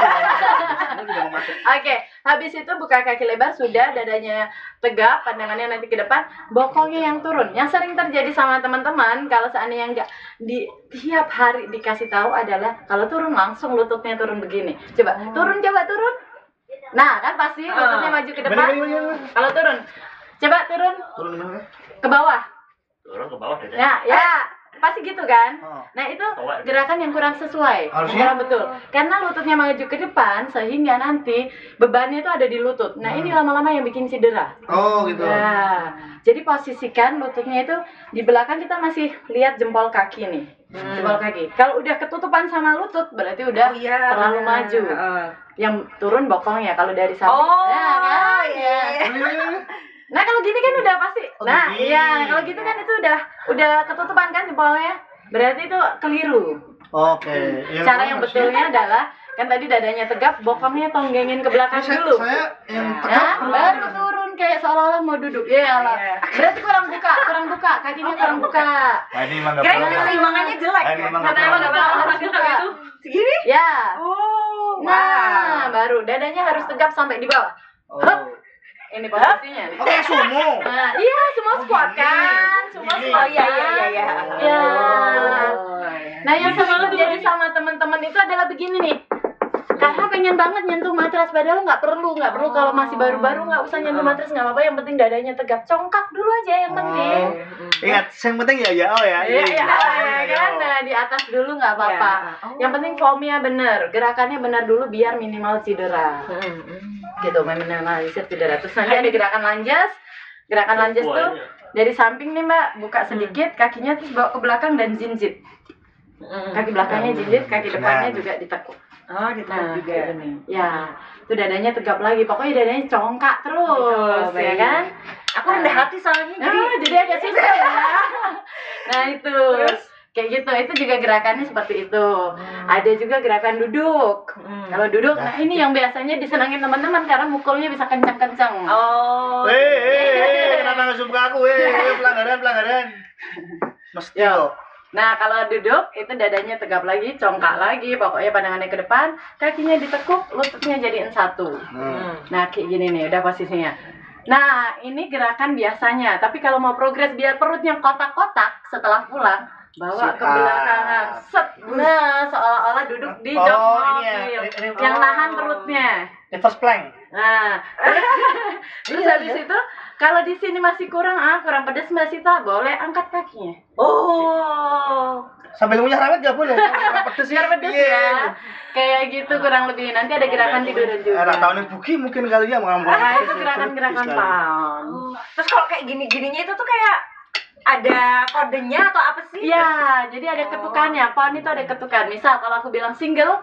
juga mau masuk. Oke, habis itu buka kaki lebar, sudah dadanya tegap, pandangannya nanti ke depan, bokongnya yang turun. Yang sering terjadi sama teman-teman kalau seandainya nggak di tiap hari dikasih tahu adalah kalau turun langsung lututnya turun begini. Coba turun, coba turun. Nah, kan pasti lututnya maju ke depan. Kalau turun, coba turun Turun di mana? ke bawah. Turun ke bawah dada. Nah, ya pasti gitu kan. Oh. Nah, itu gerakan yang kurang sesuai. Harusnya? Kurang betul. Karena lututnya maju ke depan sehingga nanti bebannya itu ada di lutut. Nah, ini lama-lama yang bikin cedera. Oh, gitu. Nah, jadi posisikan lututnya itu di belakang, kita masih lihat jempol kaki nih. Jempol kaki. Kalau udah ketutupan sama lutut berarti udah terlalu maju. Yang turun bokongnya kalau dari samping. Nah, kan? iya. Nah, kalau gini kan udah pasti. Nah, begini. iya, kalau gitu kan itu udah ketutupan kan jempolnya. Berarti itu keliru. Oke. Cara yang betulnya adalah kan tadi dadanya tegap, bokongnya tonggengin ke belakang dulu. Saya yang Nah, baru turun kayak seolah-olah mau duduk. Ya lah. Berarti kurang buka, kakinya kurang buka. Nah, ini emang nggak Kira-kira perlu. keseimbangannya jelek. Ini emang Karena emang nggak perlu, harus buka. Segini? Ya. Oh, Nah, baru dadanya harus tegap sampai di bawah. Oh. Ini posisinya. Oke, sumo. Nah, iya, semua squat kan. Semua Gini. squat. iya. Ya. Oh, Nah, yang sering terjadi sama teman-teman itu adalah begini nih. Karena pengen banget nyentuh matras, padahal nggak perlu kalau masih baru-baru nggak usah nyentuh matras, nggak apa-apa, yang penting dadanya tegap, congkak dulu aja yang penting. Ingat, yang penting ya ya. Iya kan, nah di atas dulu nggak apa-apa. Yang penting formnya bener, gerakannya benar dulu biar minimal cedera. Gitu, minimalisir cedera. Terus nanti ada gerakan lunges. Gerakan lunges tuh dari samping nih Mbak, buka sedikit kakinya terus bawa ke belakang dan jinjit. Kaki belakangnya jinjit, kaki depannya juga ditekuk. Oh, ditekuk juga. Kayak gini. Ya, itu dadanya tegap lagi. Pokoknya dadanya congkak terus, ya kan? Aku rendah hati soalnya. Jadi agak susah ya. Nah, itu. Kayak gitu, itu juga gerakannya seperti itu. Ada juga gerakan duduk. Kalau duduk, nah ini yang biasanya disenangin teman-teman karena mukulnya bisa kencang-kencang. Oh. Kenapa nggak suka aku? Pelanggaran. Mesti kok. Nah, kalau duduk itu dadanya tegap lagi, congkak lagi, pokoknya pandangannya ke depan, kakinya ditekuk, lututnya jadiin satu. Nah, kayak gini nih, udah posisinya. Nah, ini gerakan biasanya, tapi kalau mau progres biar perutnya kotak-kotak setelah pulang, bawa ke belakangan, set. Nah, seolah-olah duduk di jok mobil, yang nahan perutnya. Reverse plank. Nah, terus habis itu kalau di sini masih kurang pedes Mbak Sita, boleh angkat kakinya. Oh. Sambil ngunyah rawit nggak boleh. Pedes Biar pedes ya. Kayak gitu kurang lebih. Nanti ada gerakan tiduran juga. Anak tahun ini buki mungkin kali ya mau Itu gerakan-gerakan pound. Terus kalau kayak gini-gininya itu tuh kayak ada kodenya atau apa sih? Iya, jadi ada ketukannya. Pound itu ada ketukan. Misal kalau aku bilang single,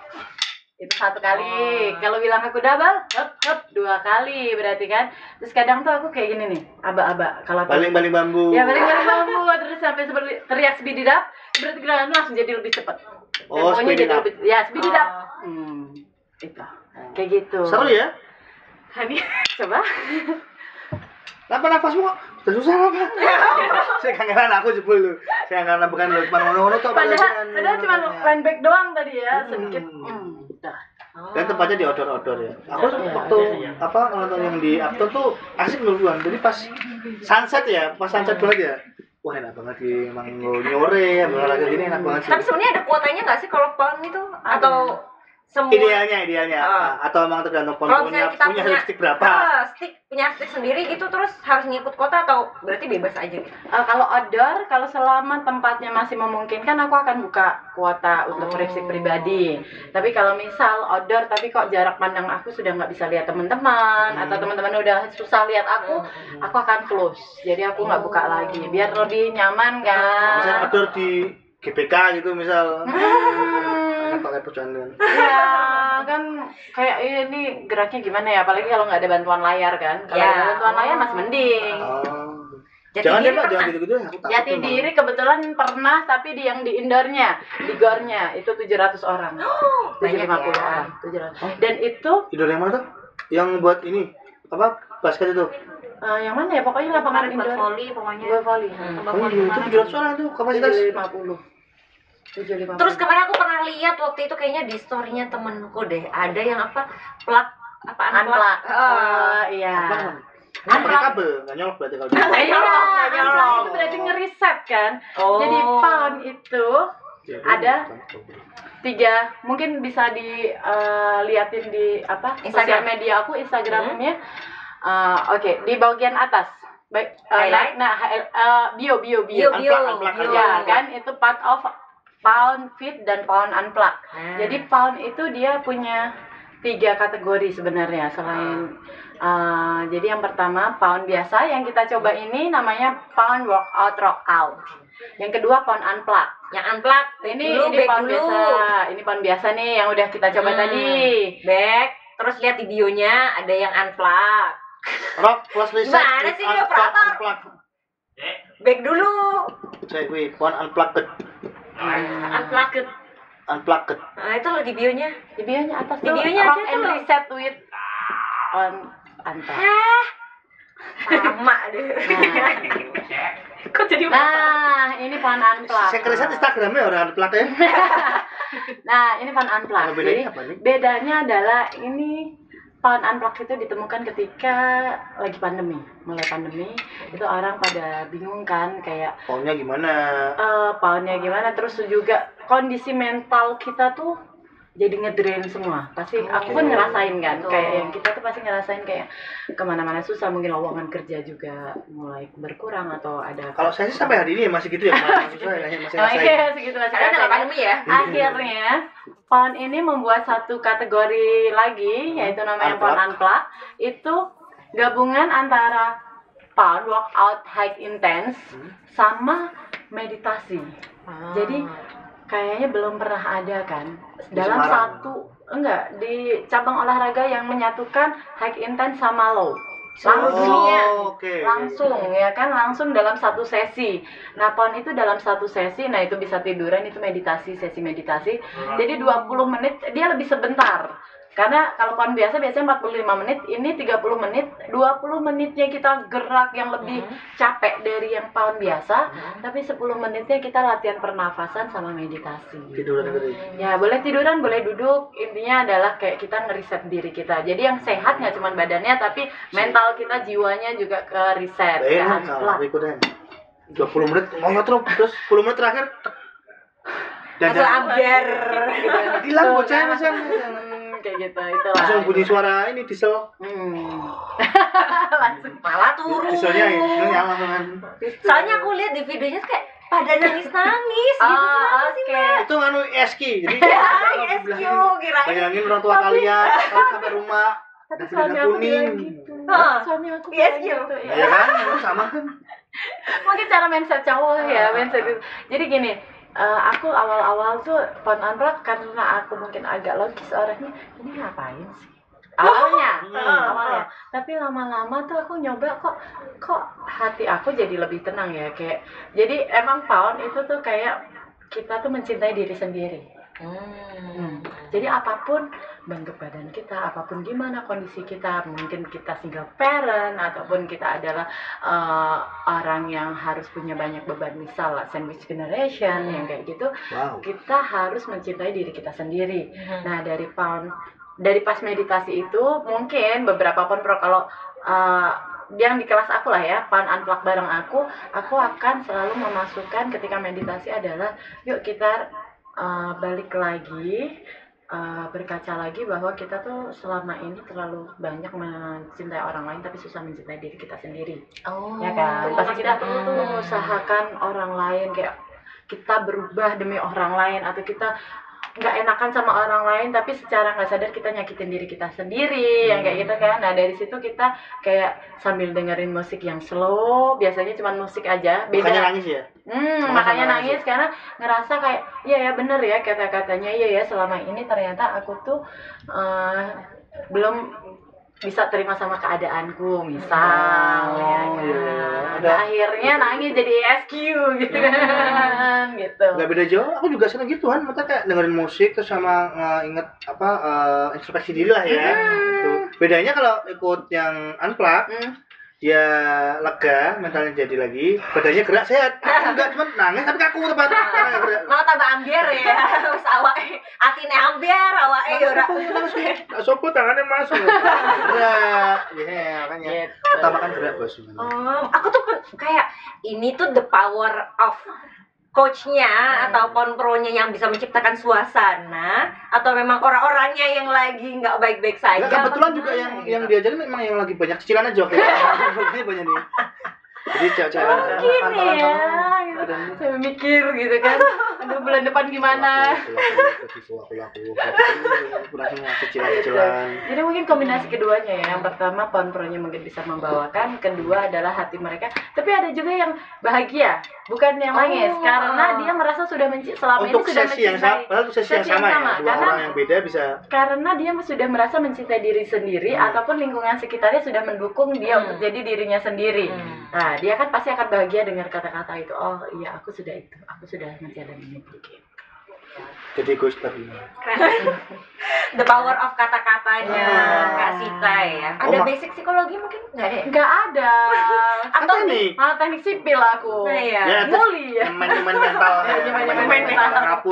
itu 1 kali. Kalau bilang aku double, hop 2 kali berarti kan. Terus kadang tuh aku kayak gini nih, aba-aba. Kalau baling-baling bambu. ya baling-baling bambu, terus sampai seperti teriak speed it up, berarti gerakannya langsung jadi lebih cepat. Oh, Temponya speed it jadi up. lebih, ya speed it up. Itu. Kayak gitu. Seru ya? Hani, coba. Apa nafasmu kok? Udah susah apa? Saya kangenan aku jebul lu. Saya kangen bukan lu cuma ngono-ngono tok. Padahal cuma land back doang tadi ya, sedikit. Udah. Dan tempatnya di outdoor ya. Aku waktu nonton yang di Upton tuh asik duluan. Jadi pas sunset banget ya. Wah, enak banget di nyore, olahraga gini enak banget sih. Tapi sebenarnya ada kuotanya nggak sih kalau pound itu? Atau semua idealnya atau emang tergantung kalau punya misalnya kita punya stick berapa? punya stick sendiri gitu terus harus ngikut kota atau berarti bebas aja gitu? Kalau outdoor, kalau selama tempatnya masih memungkinkan, aku akan buka kuota untuk stick pribadi. Tapi kalau misal outdoor tapi kok jarak pandang aku sudah nggak bisa lihat teman-teman atau teman-teman udah susah lihat aku akan close. Jadi aku nggak buka lagi biar lebih nyaman kan. Misal outdoor di GBK gitu misal. Pakai perjalanan. Iya, kan kayak ini geraknya gimana ya? Apalagi kalau nggak ada bantuan layar kan. Kalau ada bantuan layar masih mending. Jangan deh Pak, jangan gitu-gitu ya. Jati Diri kebetulan pernah, tapi yang di indoornya, di gornya itu 700 orang. 750 orang, 700. Dan itu indoor yang mana tuh? Yang buat ini apa? Basket itu. Yang mana ya? Pokoknya lapangan indoor. Volley pokoknya. Volley. Itu 700 orang tuh kapasitas. 750. Terus kemarin aku pernah lihat waktu itu kayaknya di story-nya temenku deh, ada yang plug unplug. Iya. Nggak pakai kabel, nggak nyolok berarti kalau gitu. Nggak nyolok. Itu berarti ngeriset kan. Jadi pound itu ada 3, mungkin bisa dilihatin di sosial media aku, Instagramnya. Oke, di bagian atas. Baik, bio. Unplug. Ya kan, itu part of pound fit dan pound unplug. Jadi pound itu dia punya 3 kategori sebenarnya selain jadi yang pertama pound biasa yang kita coba ini namanya pound rock out. Yang kedua pound unplug. Yang unplug ini pound biasa. Ini pound biasa nih yang udah kita coba tadi. Back. Terus lihat di bionya ada yang unplug. Rock plus reset. Gimana sih ini operator? Back dulu. Saya pound unplugged. Unplugged. Nah, itu loh di bionya. Di bionya atas di tuh bionya rock ada and tuh reset with on unplug. Sama deh. Kok jadi ini pound unplug. Saya riset Instagramnya orang unplugged ya. Nah, ini pound unplug. Jadi bedanya adalah ini pound unplug itu ditemukan ketika lagi pandemi. Mulai pandemi itu orang pada bingung kan kayak poundnya gimana? Poundnya gimana, terus juga kondisi mental kita tuh jadi ngedrain semua. Pasti aku pun ngerasain kan, kayak yang kita tuh pasti ngerasain kayak kemana-mana susah, mungkin lowongan kerja juga mulai berkurang atau ada. Kalau saya sih sampai hari ini masih gitu ya, susah ya, masih ngerasain. Iya, segitu masih ngerasain pandemi ya. Akhirnya pound ini membuat satu kategori lagi yaitu namanya pound unplug. Itu gabungan antara pound workout high intense sama meditasi. Jadi kayaknya belum pernah ada kan dalam di cabang olahraga yang menyatukan high intense sama low langsung dalam satu sesi. Nah pound itu dalam satu sesi, nah itu bisa tiduran, itu sesi meditasi. Jadi 20 menit, dia lebih sebentar. Karena kalau pound biasanya 45 menit, ini 30 menit, 20 menitnya kita gerak yang lebih capek dari yang pound biasa, tapi 10 menitnya kita latihan pernafasan sama meditasi. Tiduran gitu. Ya, boleh tiduran, boleh duduk, intinya adalah kayak kita ngeriset diri kita. Jadi yang sehat nggak cuma badannya, tapi mental kita, jiwanya juga ke reset. Enak kalau ikutnya 20 menit, ngomong terus 10 menit terakhir dan ambiar hilang bocah macam kayak gitu, itulah. Langsung bunyi suara ini diesel. Langsung malah turun. Dieselnya nyala kan. Soalnya aku lihat di videonya kayak pada nangis gitu. Itu nganu eski. Jadi SQ kirain. Bayangin orang tua kalian sampai rumah ada bendera kuning. Suami aku gitu. Ya kan, sama kan. Mungkin cara mindset cowok ya, mindset itu. Jadi gini, aku awal-awal tuh pound unplug karena aku mungkin agak logis orangnya, ini ngapain sih awalnya, tapi lama-lama tuh aku nyoba kok hati aku jadi lebih tenang ya, kayak jadi emang pound itu tuh kayak kita tuh mencintai diri sendiri. Jadi apapun bentuk badan kita, apapun gimana kondisi kita, mungkin kita single parent ataupun kita adalah orang yang harus punya banyak beban, misal sandwich generation yang kayak gitu, kita harus mencintai diri kita sendiri. Nah dari pas meditasi itu mungkin beberapa pound pro, kalau yang di kelas aku lah ya, pound unplug bareng aku akan selalu memasukkan ketika meditasi adalah yuk kita balik lagi berkaca lagi bahwa kita tuh selama ini terlalu banyak mencintai orang lain tapi susah mencintai diri kita sendiri. Ya kan? Pasti kita mengusahakan orang lain, kayak kita berubah demi orang lain, atau kita nggak enakan sama orang lain tapi secara nggak sadar kita nyakitin diri kita sendiri, yang kayak gitu kan. Nah dari situ kita kayak sambil dengerin musik yang slow, biasanya cuma musik aja, beda. Makanya nangis ya? Makanya nangis karena ngerasa kayak iya ya bener ya kata-katanya, iya ya selama ini ternyata aku tuh belum bisa terima sama keadaanku, misal ya kan. Nah, akhirnya nangis jadi SQ gitu kan, gitu. Gak beda jauh, aku juga sering gituan, mata kayak dengerin musik terus sama inget introspeksi diri lah ya. Tuh. Bedanya kalau ikut yang unplugged, dia lega, mentalnya jadi lagi, badannya gerak sehat. Aku enggak, cuma nangis tapi kaku tempat. Malah tambah ambiar ya, wis awake atine ambiar, awake ya ora. Sopo tangannya masuk. Gerak. Ya, makanya. Utamakan gerak, Bos. Aku tuh kayak ini tuh the power of coachnya atau pro-nya yang bisa menciptakan suasana, atau memang orang-orangnya yang lagi nggak baik-baik saja. Nggak, kebetulan juga yang diajarin memang yang lagi banyak cicilan aja waktu itu. Banyak nih. Jadi cewek-cewek mungkin ya, saya mikir gitu kan, aduh bulan depan gimana. Cicilan. Jadi mungkin kombinasi keduanya ya. Yang pertama pro-nya mungkin bisa membawakan, kedua adalah hati mereka. Tapi ada juga yang bahagia, bukan yang nangis, karena dia merasa sudah selama ini sudah mencintai. Untuk sesi yang sama ya, dua orang yang beda bisa. Karena dia sudah merasa mencintai diri sendiri, ataupun lingkungan sekitarnya sudah mendukung dia untuk jadi dirinya sendiri. Nah, dia kan pasti akan bahagia dengar kata-kata itu. Oh iya, aku sudah menjalani itu. Jadi gue tadi. The power of kata-katanya Kak Sita ya. Ada basic psikologi mungkin nggak ada? Nggak ada. Atau teknik sipil aku. Nah, ya. Muli ya. Main mental.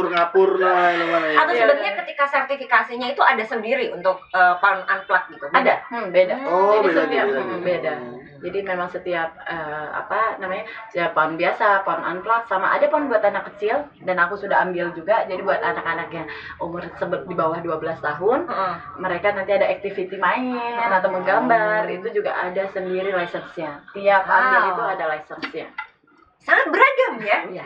Ngapur lah. Atau sebenarnya ketika sertifikasinya itu ada sendiri untuk pound unplugged gitu? Ada. Beda. Oh, beda. Jadi memang setiap setiap pound biasa, pound unplugged, sama ada pound buat anak kecil, dan aku sudah ambil juga. Jadi buat anak-anak yang umur di bawah 12 tahun, mereka nanti ada activity main atau menggambar, itu juga ada sendiri license-nya. Tiap ambil itu ada license-nya. Sangat beragam ya? Iya.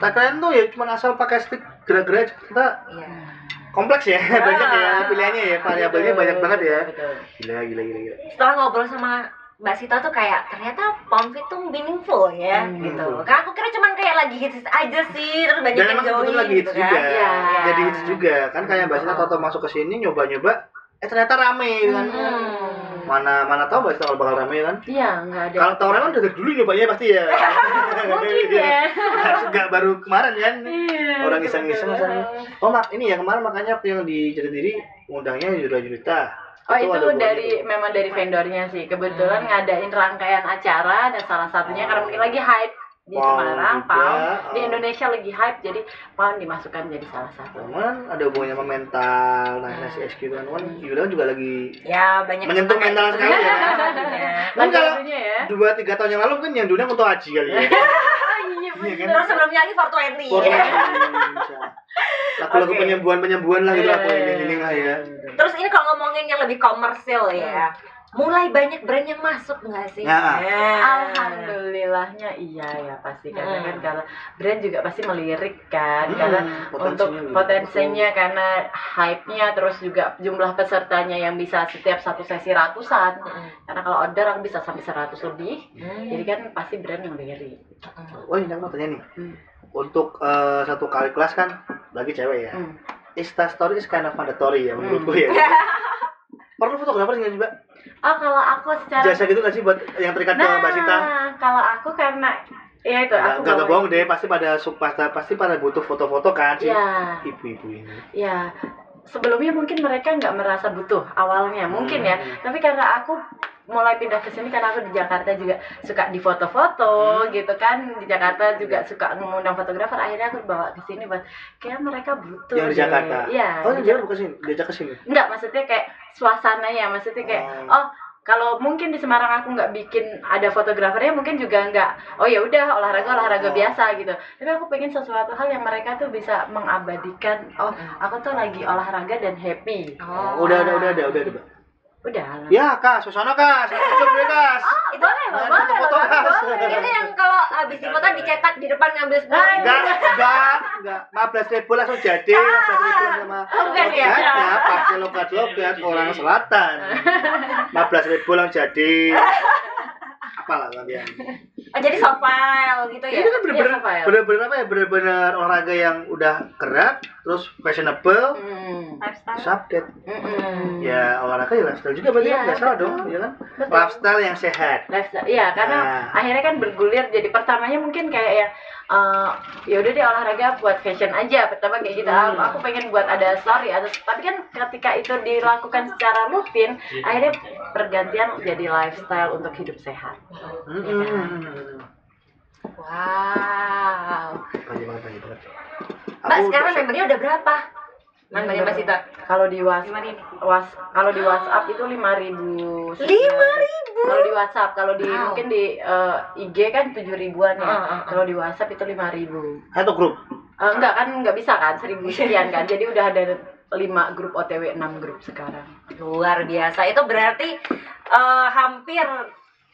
Tak keren tuh ya cuma asal pakai stick gerak-gerak kita. Iya. Kompleks ya, banyak ya pilihannya ya, variabelnya banyak banget ya. Betul. Gila. Setelah ngobrol sama Mbak Sita tuh kayak ternyata pound fit tuh meaningful ya gitu. Karena aku kira cuman kayak lagi hits aja sih, terus banyak yang join lagi hits gitu juga. kan. Ya. Jadi hits juga kan, kayak Mbak Sita tau masuk ke sini nyoba-nyoba, ternyata rame kan. Mana tahu Mbak Sita bakal rame kan? Iya, enggak ada. Kalau tahu rame kan dari dulu nyobanya pasti ya. Mungkin ya. Enggak baru kemarin kan. Iya. Orang iseng-iseng sana. Oh, ini ya kemarin makanya yang di Jatidiri undangnya Juta. Oh itu memang dari vendornya sih. Kebetulan ngadain rangkaian acara, dan salah satunya karena mungkin lagi hype di Semarang, Pound di Indonesia lagi hype, jadi Pound dimasukkan jadi salah satu. Cuman ada hubungannya sama mental, nasi SQ kan, Yuda juga lagi ya banyak menyentuh mental sekali ya. Kan kalau 2-3 tahun yang lalu kan yang dunia untuk haji kali ya. Iya kan? Terus sebelumnya lagi 420. Lagu-lagu penyembuhan lah gitu, aku ini lah ya. Terus ini kalau ngomongin yang lebih komersil ya, mulai banyak brand yang masuk nggak sih? Alhamdulillahnya iya ya pasti, karena kan kalau brand juga pasti melirik kan, karena untuk potensinya, karena hype-nya, terus juga jumlah pesertanya yang bisa setiap satu sesi ratusan, karena kalau order aku bisa sampai 100 lebih, jadi kan pasti brand yang lirik. Oh ini aku mau tanya nih, untuk satu kali kelas kan lagi cewek ya, Insta story is kind of mandatory ya menurutku ya. Perlu fotografer nggak sih Mbak? Oh kalau aku secara jasa gitu nggak sih buat yang terikat ke Mbak Sita? Kalau aku karena ya itu aku nggak bohong deh, pasti pada butuh foto-foto kan sih. Ibu-ibu ini. Ya sebelumnya mungkin mereka nggak merasa butuh awalnya mungkin ya, tapi karena aku mulai pindah ke sini karena aku di Jakarta juga suka di foto-foto gitu kan, di Jakarta juga suka mengundang fotografer, akhirnya aku bawa ke sini buat kayak mereka butuh yang di Jakarta. Iya. Oh, di Jakarta bukan sini, diajak ke sini. Enggak, maksudnya kayak suasananya, maksudnya kayak kalau mungkin di Semarang aku nggak bikin ada fotografernya, mungkin juga nggak, oh ya udah olahraga biasa gitu. Tapi aku pengen sesuatu hal yang mereka tuh bisa mengabadikan, oh aku tuh lagi olahraga dan happy. Udah ada. Udah. Ya, Kak, Susana, Kak. Cukup ya, Kak. Boleh. Itu yang kalau habis difoto dicetak di depan ngambil semua. Enggak. 15.000 langsung jadi. 15.000 sama. Bukan ya? Ya, pakai logat orang selatan. 15.000 langsung jadi. Apalah kalian. Jadi soft file gitu ya. Ini kan bener-bener olahraga yang udah gerak, terus fashionable, update. Ya olahraga ya lifestyle juga berarti kan nggak salah dong, ya kan? Lifestyle yang sehat. Iya, karena akhirnya kan bergulir jadi pertamanya mungkin kayak ya udah deh olahraga buat fashion aja pertama kayak gitu. Aku pengen buat ada story tapi kan ketika itu dilakukan secara rutin akhirnya pergantian jadi lifestyle untuk hidup sehat. Wow. Mbak sekarang membernya udah berapa? Membernya Mbak Sita? Kalau di WhatsApp itu 5.000. 5.000. Kalau di WhatsApp, kalau di mungkin di IG kan 7.000-an ya. Kalau di WhatsApp itu 5.000. Satu grup? Enggak kan, nggak bisa kan 1.000 sekian kan. Jadi udah ada 5 grup OTW, 6 grup sekarang. Luar biasa. Itu berarti hampir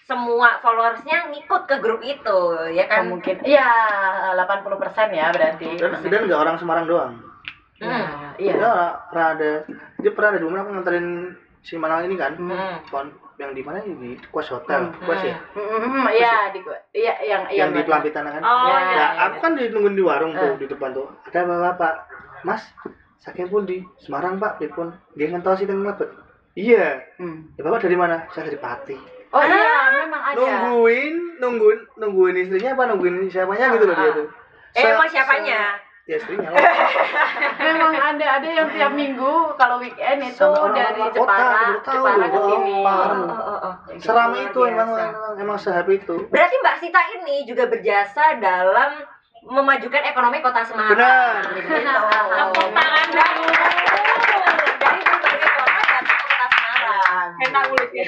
semua followersnya ngikut ke grup itu, ya kan? Mungkin iya 80% ya berarti. Dan nggak orang Semarang doang. Iya. Dia pernah ada di rumah aku nganterin si Manal ini kan. Yang di mana di Quest Hotel. Quest ya? Iya, yang di Pelampitan kan. Aku kan nungguin di warung tuh di depan tuh. Ada bapak, Mas, saking pun di Semarang Pak, pripun? Nggih ngentol sih teng mlebet. Iya. Ya Bapak dari mana? Saya dari Pati. Oh iya, memang ada. Nungguin istrinya apa nungguin siapanya gitu loh dia tuh. Emang siapanya? Ya istrinya lah. Memang ada yang tiap minggu kalau weekend itu dari Jepara ke sini. Seramai itu emang sehappy itu. Berarti Mbak Sita ini juga berjasa dalam memajukan ekonomi Kota Semarang. Benar. Tepuk tangan dulu. Dari berbagai kota datang ke Kota Semarang. Enak kulit ya.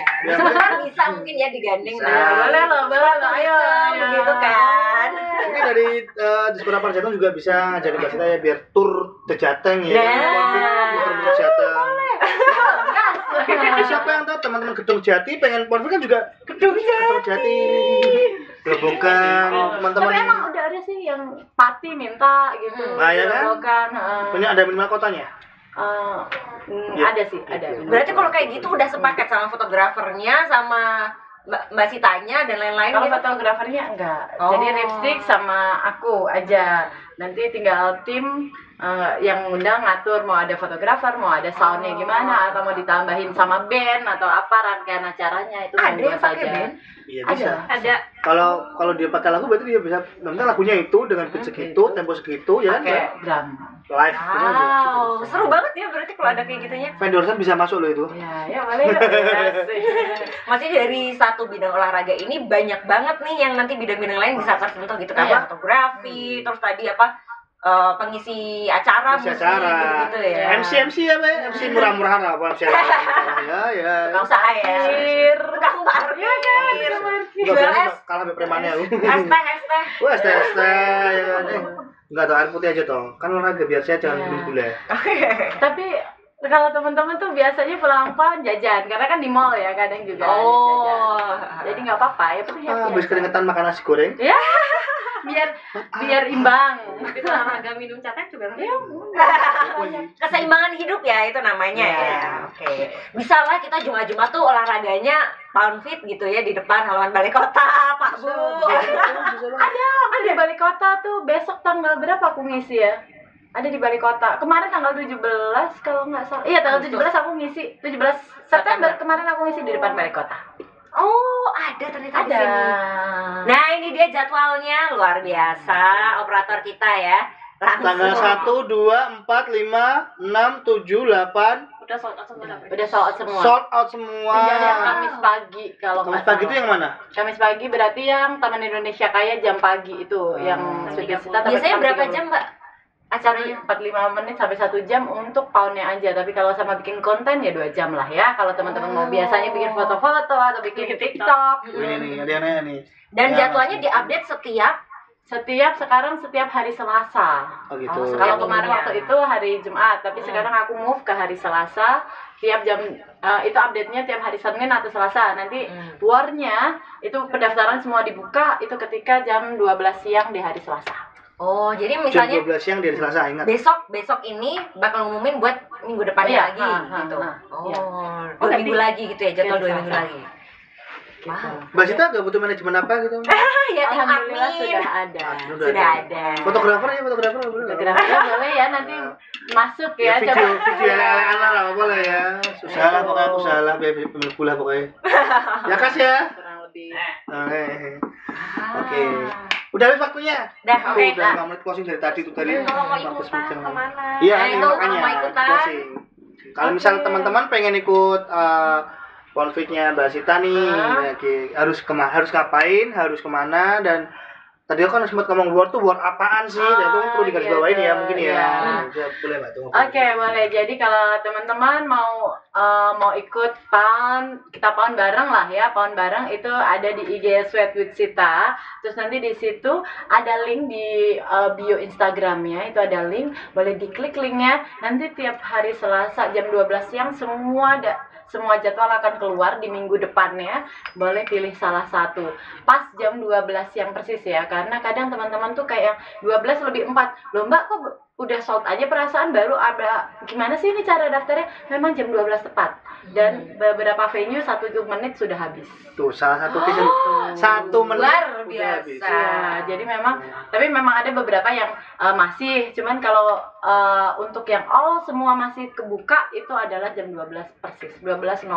Bisa mungkin ya digandeng. Boleh loh, ayo. Begitu kan. Mungkin dari Dispora Parjateng juga bisa ngajakin Mbak Sita ya biar tur ke Jateng ya. Muter-muter Jateng. Siapa yang tahu teman-teman Gedung Jati pengen konflik kan juga Gedung Jati. Gerobokan teman-teman. Tapi emang udah ada sih yang Pati minta gitu. Nah, ya kan? Gerobokan. Punya ada minimal kotanya? Ada sih, ada. Berarti kalau kayak gitu udah sepaket sama fotografernya sama Mbak Sitanya dan lain-lain. Kalau gitu? fotografernya enggak. Jadi lipstick sama aku aja. Nanti tinggal tim yang ngundang ngatur mau ada fotografer, mau ada soundnya gimana, atau mau ditambahin sama band atau apa rangkaian acaranya itu ada yang pakai saja. band? Iya bisa. Ada. Kalau dia pakai lagu berarti dia bisa nanti lagunya itu dengan beat segitu, tempo segitu ya kan? Pakai drum. Live. Wow, seru banget ya berarti kalau ada kayak gitunya. Vendorsan bisa masuk loh itu. Ya boleh. Masih dari satu bidang olahraga ini banyak banget nih yang nanti bidang-bidang lain bisa tersentuh gitu kan, fotografi, terus tadi apa pengisi acara, musik gitu ya. MC ya, MC murah-murahan apa MC ya. Tukang usaha ya. Tukang parkir. Jual es. Kalah sama premannya aku. Hashtag. Wah, hashtag ya kan. Enggak tahu air putih aja toh. Kan olahraga biar saya jangan minum gula. Tapi kalau teman-teman tuh biasanya pulang jajan karena kan di mall ya kadang juga jajan. Jadi nggak apa-apa ya penting habis keringetan makan nasi goreng. Ya. biar imbang. Tapi olahraga minum catet juga Keseimbangan hidup ya itu namanya ya. Oke. Bisa lah kita Jumat-Jumat tuh olahraganya pound fit gitu ya di depan halaman balai kota, Pak Bu. Ada di balai kota tuh besok tanggal berapa aku ngisi ya? Ada di balai kota. Kemarin tanggal 17 kalau nggak salah. Iya, tanggal 17 aku ngisi. 17 September kemarin aku ngisi di depan balai kota. Oh, ada ternyata di sini. Nah, ini dia jadwalnya luar biasa operator kita ya. Langsung. Tanggal 1, 2, 4, 5, 6, 7, 8. udah sold out semua. Sold out semua. Semua. Tinggal yang Kamis pagi kalau Kamis pagi itu yang mana? Kamis pagi berarti yang Taman Indonesia Kaya jam pagi itu yang Jam 30. Sweet Sita. Biasanya berapa jam, Mbak? acaranya 45 menit sampai 1 jam untuk poundnya aja, tapi kalau sama bikin konten ya 2 jam lah ya. Kalau teman-teman mau biasanya bikin foto-foto atau bikin TikTok. Ini nih, ada yang nanya nih. Dan Ya, jadwalnya masih. diupdate Sekarang setiap hari Selasa. Oh gitu. Kalau kemarin Iya. waktu itu hari Jumat, tapi sekarang aku move ke hari Selasa. Tiap jam itu update-nya tiap hari Senin atau Selasa. Nanti war-nya itu pendaftaran semua dibuka itu ketika jam 12 siang di hari Selasa. Oh, jadi Jam misalnya 12 siang di hari Selasa, ingat. besok ini bakal ngumumin buat minggu depannya Iya, lagi gitu. iya. Oh, 2 minggu lagi gitu ya, jadwal 2 Iya, minggu Selasa. lagi. Wow. Mbak Sita gak butuh manajemen apa gitu? Ya, tim Alhamdulillah admin. sudah ada. Sudah ada. Fotografer ya, fotografer boleh. Fotografernya boleh ya nanti masuk Ya, ya. video ele-elean lah nggak boleh ya. Susah lah pokoknya, aku salah biar pemilu lah pokoknya. Ya kas ya. Kurang lebih. Oke. Oke. Udah habis waktunya. Dah, oke. Udah 5 menit closing dari tadi tuh tadi. Kalau mau Bagus ikutan banget. kemana? Iya, Nah, ini itu kalau makanya mau ikutan. closing. Kalau misal teman-teman pengen ikut konfliknya Mbak Sita nih, harus ngapain, harus kemana, dan tadi aku kan sempat ngomong war tuh war apaan sih, dan itu perlu digarisbawahin ya mungkin ya. Boleh Mbak tuh. Oke, boleh. Jadi kalau teman-teman mau ikut pound, kita pound bareng lah ya. Pound bareng itu ada di IG Sweat with Sita. Terus nanti di situ ada link di bio Instagramnya, itu ada link, boleh diklik linknya. Nanti tiap hari Selasa jam 12 siang semua jadwal akan keluar di minggu depannya. Boleh pilih salah satu pas jam 12 siang persis ya, karena kadang teman-teman tuh kayak 12 lebih 4 loh Mbak, kok udah sold aja, perasaan baru ada, gimana sih ini cara daftarnya? Memang jam 12 tepat, dan beberapa venue 1 menit sudah habis. Tuh salah satu tips 1 menit Luar udah biasa. habis. Ya, jadi tapi memang ada beberapa yang masih, cuman kalau untuk yang all semua masih kebuka itu adalah jam 12 persis, 12.00.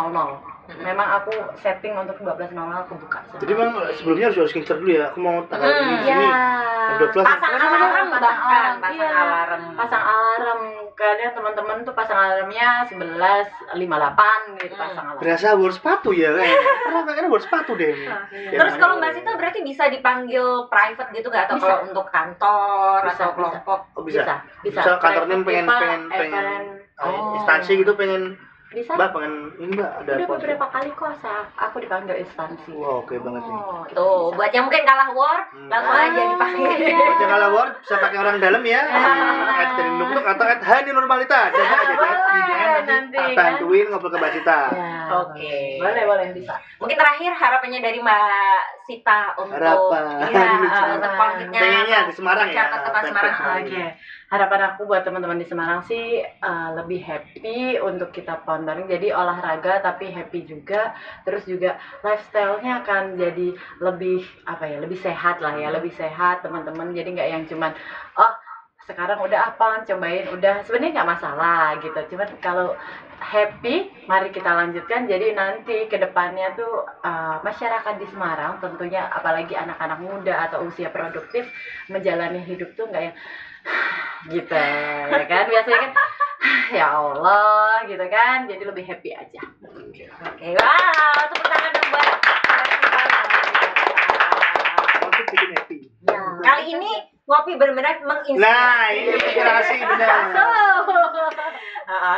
Memang aku setting untuk 12.00 kebuka. Jadi memang sebelumnya harus ngincer dulu ya. Aku mau tanggal ini di sini. Jam 12. Pasang alarm bahkan, pasang alarm. Pasang alarm. Kadang teman-teman tuh pasang alarmnya 11.58 gitu pasang alarm. Berasa war sepatu ya kayaknya. Kayaknya war sepatu deh. Terus kalau Mbak Sita berarti bisa dipanggil private gitu gak? Atau Bisa. kalau untuk kantor Bisa, atau kelompok? Oh, bisa. Bisa. Misal kantornya Private, pengen Oh. instansi gitu, pengen bisa. Mbak pengen ini Mbak ada Udah konflik. beberapa kali kok aku dipanggil instansi. Wah, oke banget nih. Tuh, buat yang mungkin kalah war, langsung aja dipanggil. Buat yang kalah war bisa pakai orang dalam ya. Dari Nuknuk atau Hani Normalita. Jaga aja di DM nanti Nanti, bantuin ngobrol ke Mbak Sita. Ya, Oke. boleh bisa. Mungkin terakhir harapannya dari Mbak Sita untuk Harapan. untuk konfliknya. Pengennya di Semarang ya. Catat kota Semarang. Oke, harapan aku buat teman-teman di Semarang sih lebih happy untuk kita pound bareng. Jadi olahraga tapi happy juga. Terus juga lifestyle-nya akan jadi lebih lebih sehat lah ya, lebih sehat teman-teman. Jadi nggak yang cuman sekarang udah cobain udah, sebenarnya nggak masalah gitu. Cuman kalau happy, mari kita lanjutkan. Jadi nanti ke depannya tuh masyarakat di Semarang tentunya, apalagi anak-anak muda atau usia produktif, menjalani hidup tuh nggak yang gitu ya kan, biasanya kan ya Allah gitu kan, jadi lebih happy aja. Oke, wow, tepuk tangan dong buat Konflik bikin happy. kali ini Ngopi benar-benar menginspirasi. Nah, ini inspirasi benar.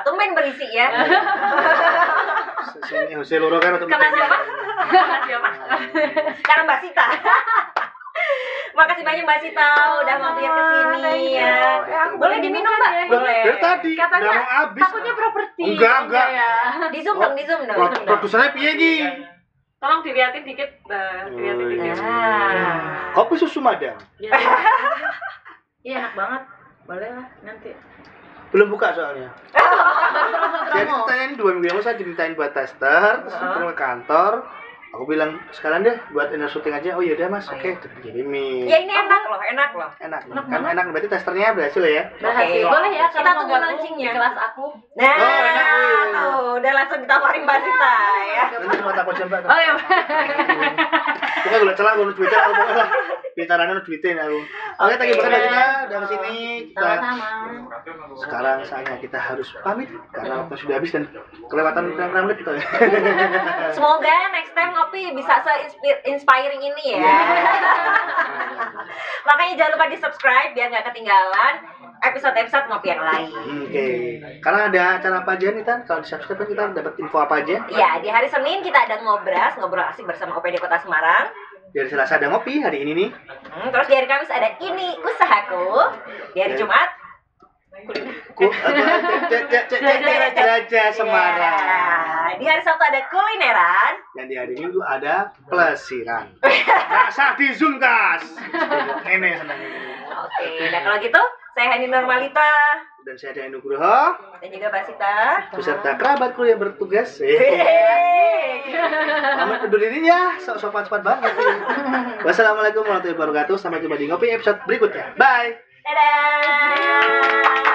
Tumben berisi ya. Sini Jose Loro kan untuk Karena siapa? Karena Mbak Sita. Makasih banyak Mbak Sita udah mampir ke sini ya. Boleh diminum Mbak? Boleh. Dari tadi Katanya udah mau habis. takutnya properti. Enggak. Ya. Di zoom dong, di zoom dong. Produsernya piye iki? Tolong dilihatin dikit, dilihatin dikit. Kopi susu madang. Iya enak banget. Boleh lah nanti. Belum buka soalnya. Jadi ditanyain 2 minggu yang lalu saya dimintain buat tester, terus turun ke kantor. Aku bilang sekalian deh buat inner shooting aja. Oh iya deh Mas, oke. Dikirimin. Ya ini enak loh, enak loh. Enak kan enak, berarti testernya berhasil ya? Berhasil. Oke. Boleh ya Kita kalau tunggu mau gabung launchingnya. di kelas aku. Nah, Oh, enak, wih. tuh udah langsung ditawarin Mbak Sita ya. Nanti cuma tak coba. Oh iya. Pokoknya gue celah gue duitnya aku pokoknya lah. Pintarannya duitin aku. Oke, thank you banget kita dari sini. Kita Sama-sama. sekarang saatnya kita harus pamit karena waktu sudah habis dan kelewatan berapa menit gitu ya. Semoga next time Ngopi bisa se-inspiring ini ya. Makanya jangan lupa di-subscribe biar nggak ketinggalan episode-episode ngopi yang lain. Oke. Karena ada acara apa aja nih Tan? Kalau di subscribe kan kita dapat info apa aja? Ya, di hari Senin kita ada ngobrol asik bersama OPD Kota Semarang. Di hari Selasa ada ngopi hari ini nih. Terus di hari Kamis ada ini usahaku. Di hari Jumat Jelajah Semarang. Ya, di hari Sabtu ada kulineran. Dan di hari Minggu ada pelesiran. Rasa di Zoom kas. Nenek senang ini. Oke, nah kalau gitu saya Hani Normalita Dan saya Dani Nugroho dan juga Basita beserta kerabatku yang bertugas. Pamit undur diri ya, sopan-sopan banget. Wassalamualaikum warahmatullahi wabarakatuh. Sampai jumpa di Ngopi episode berikutnya. Bye. Dadah.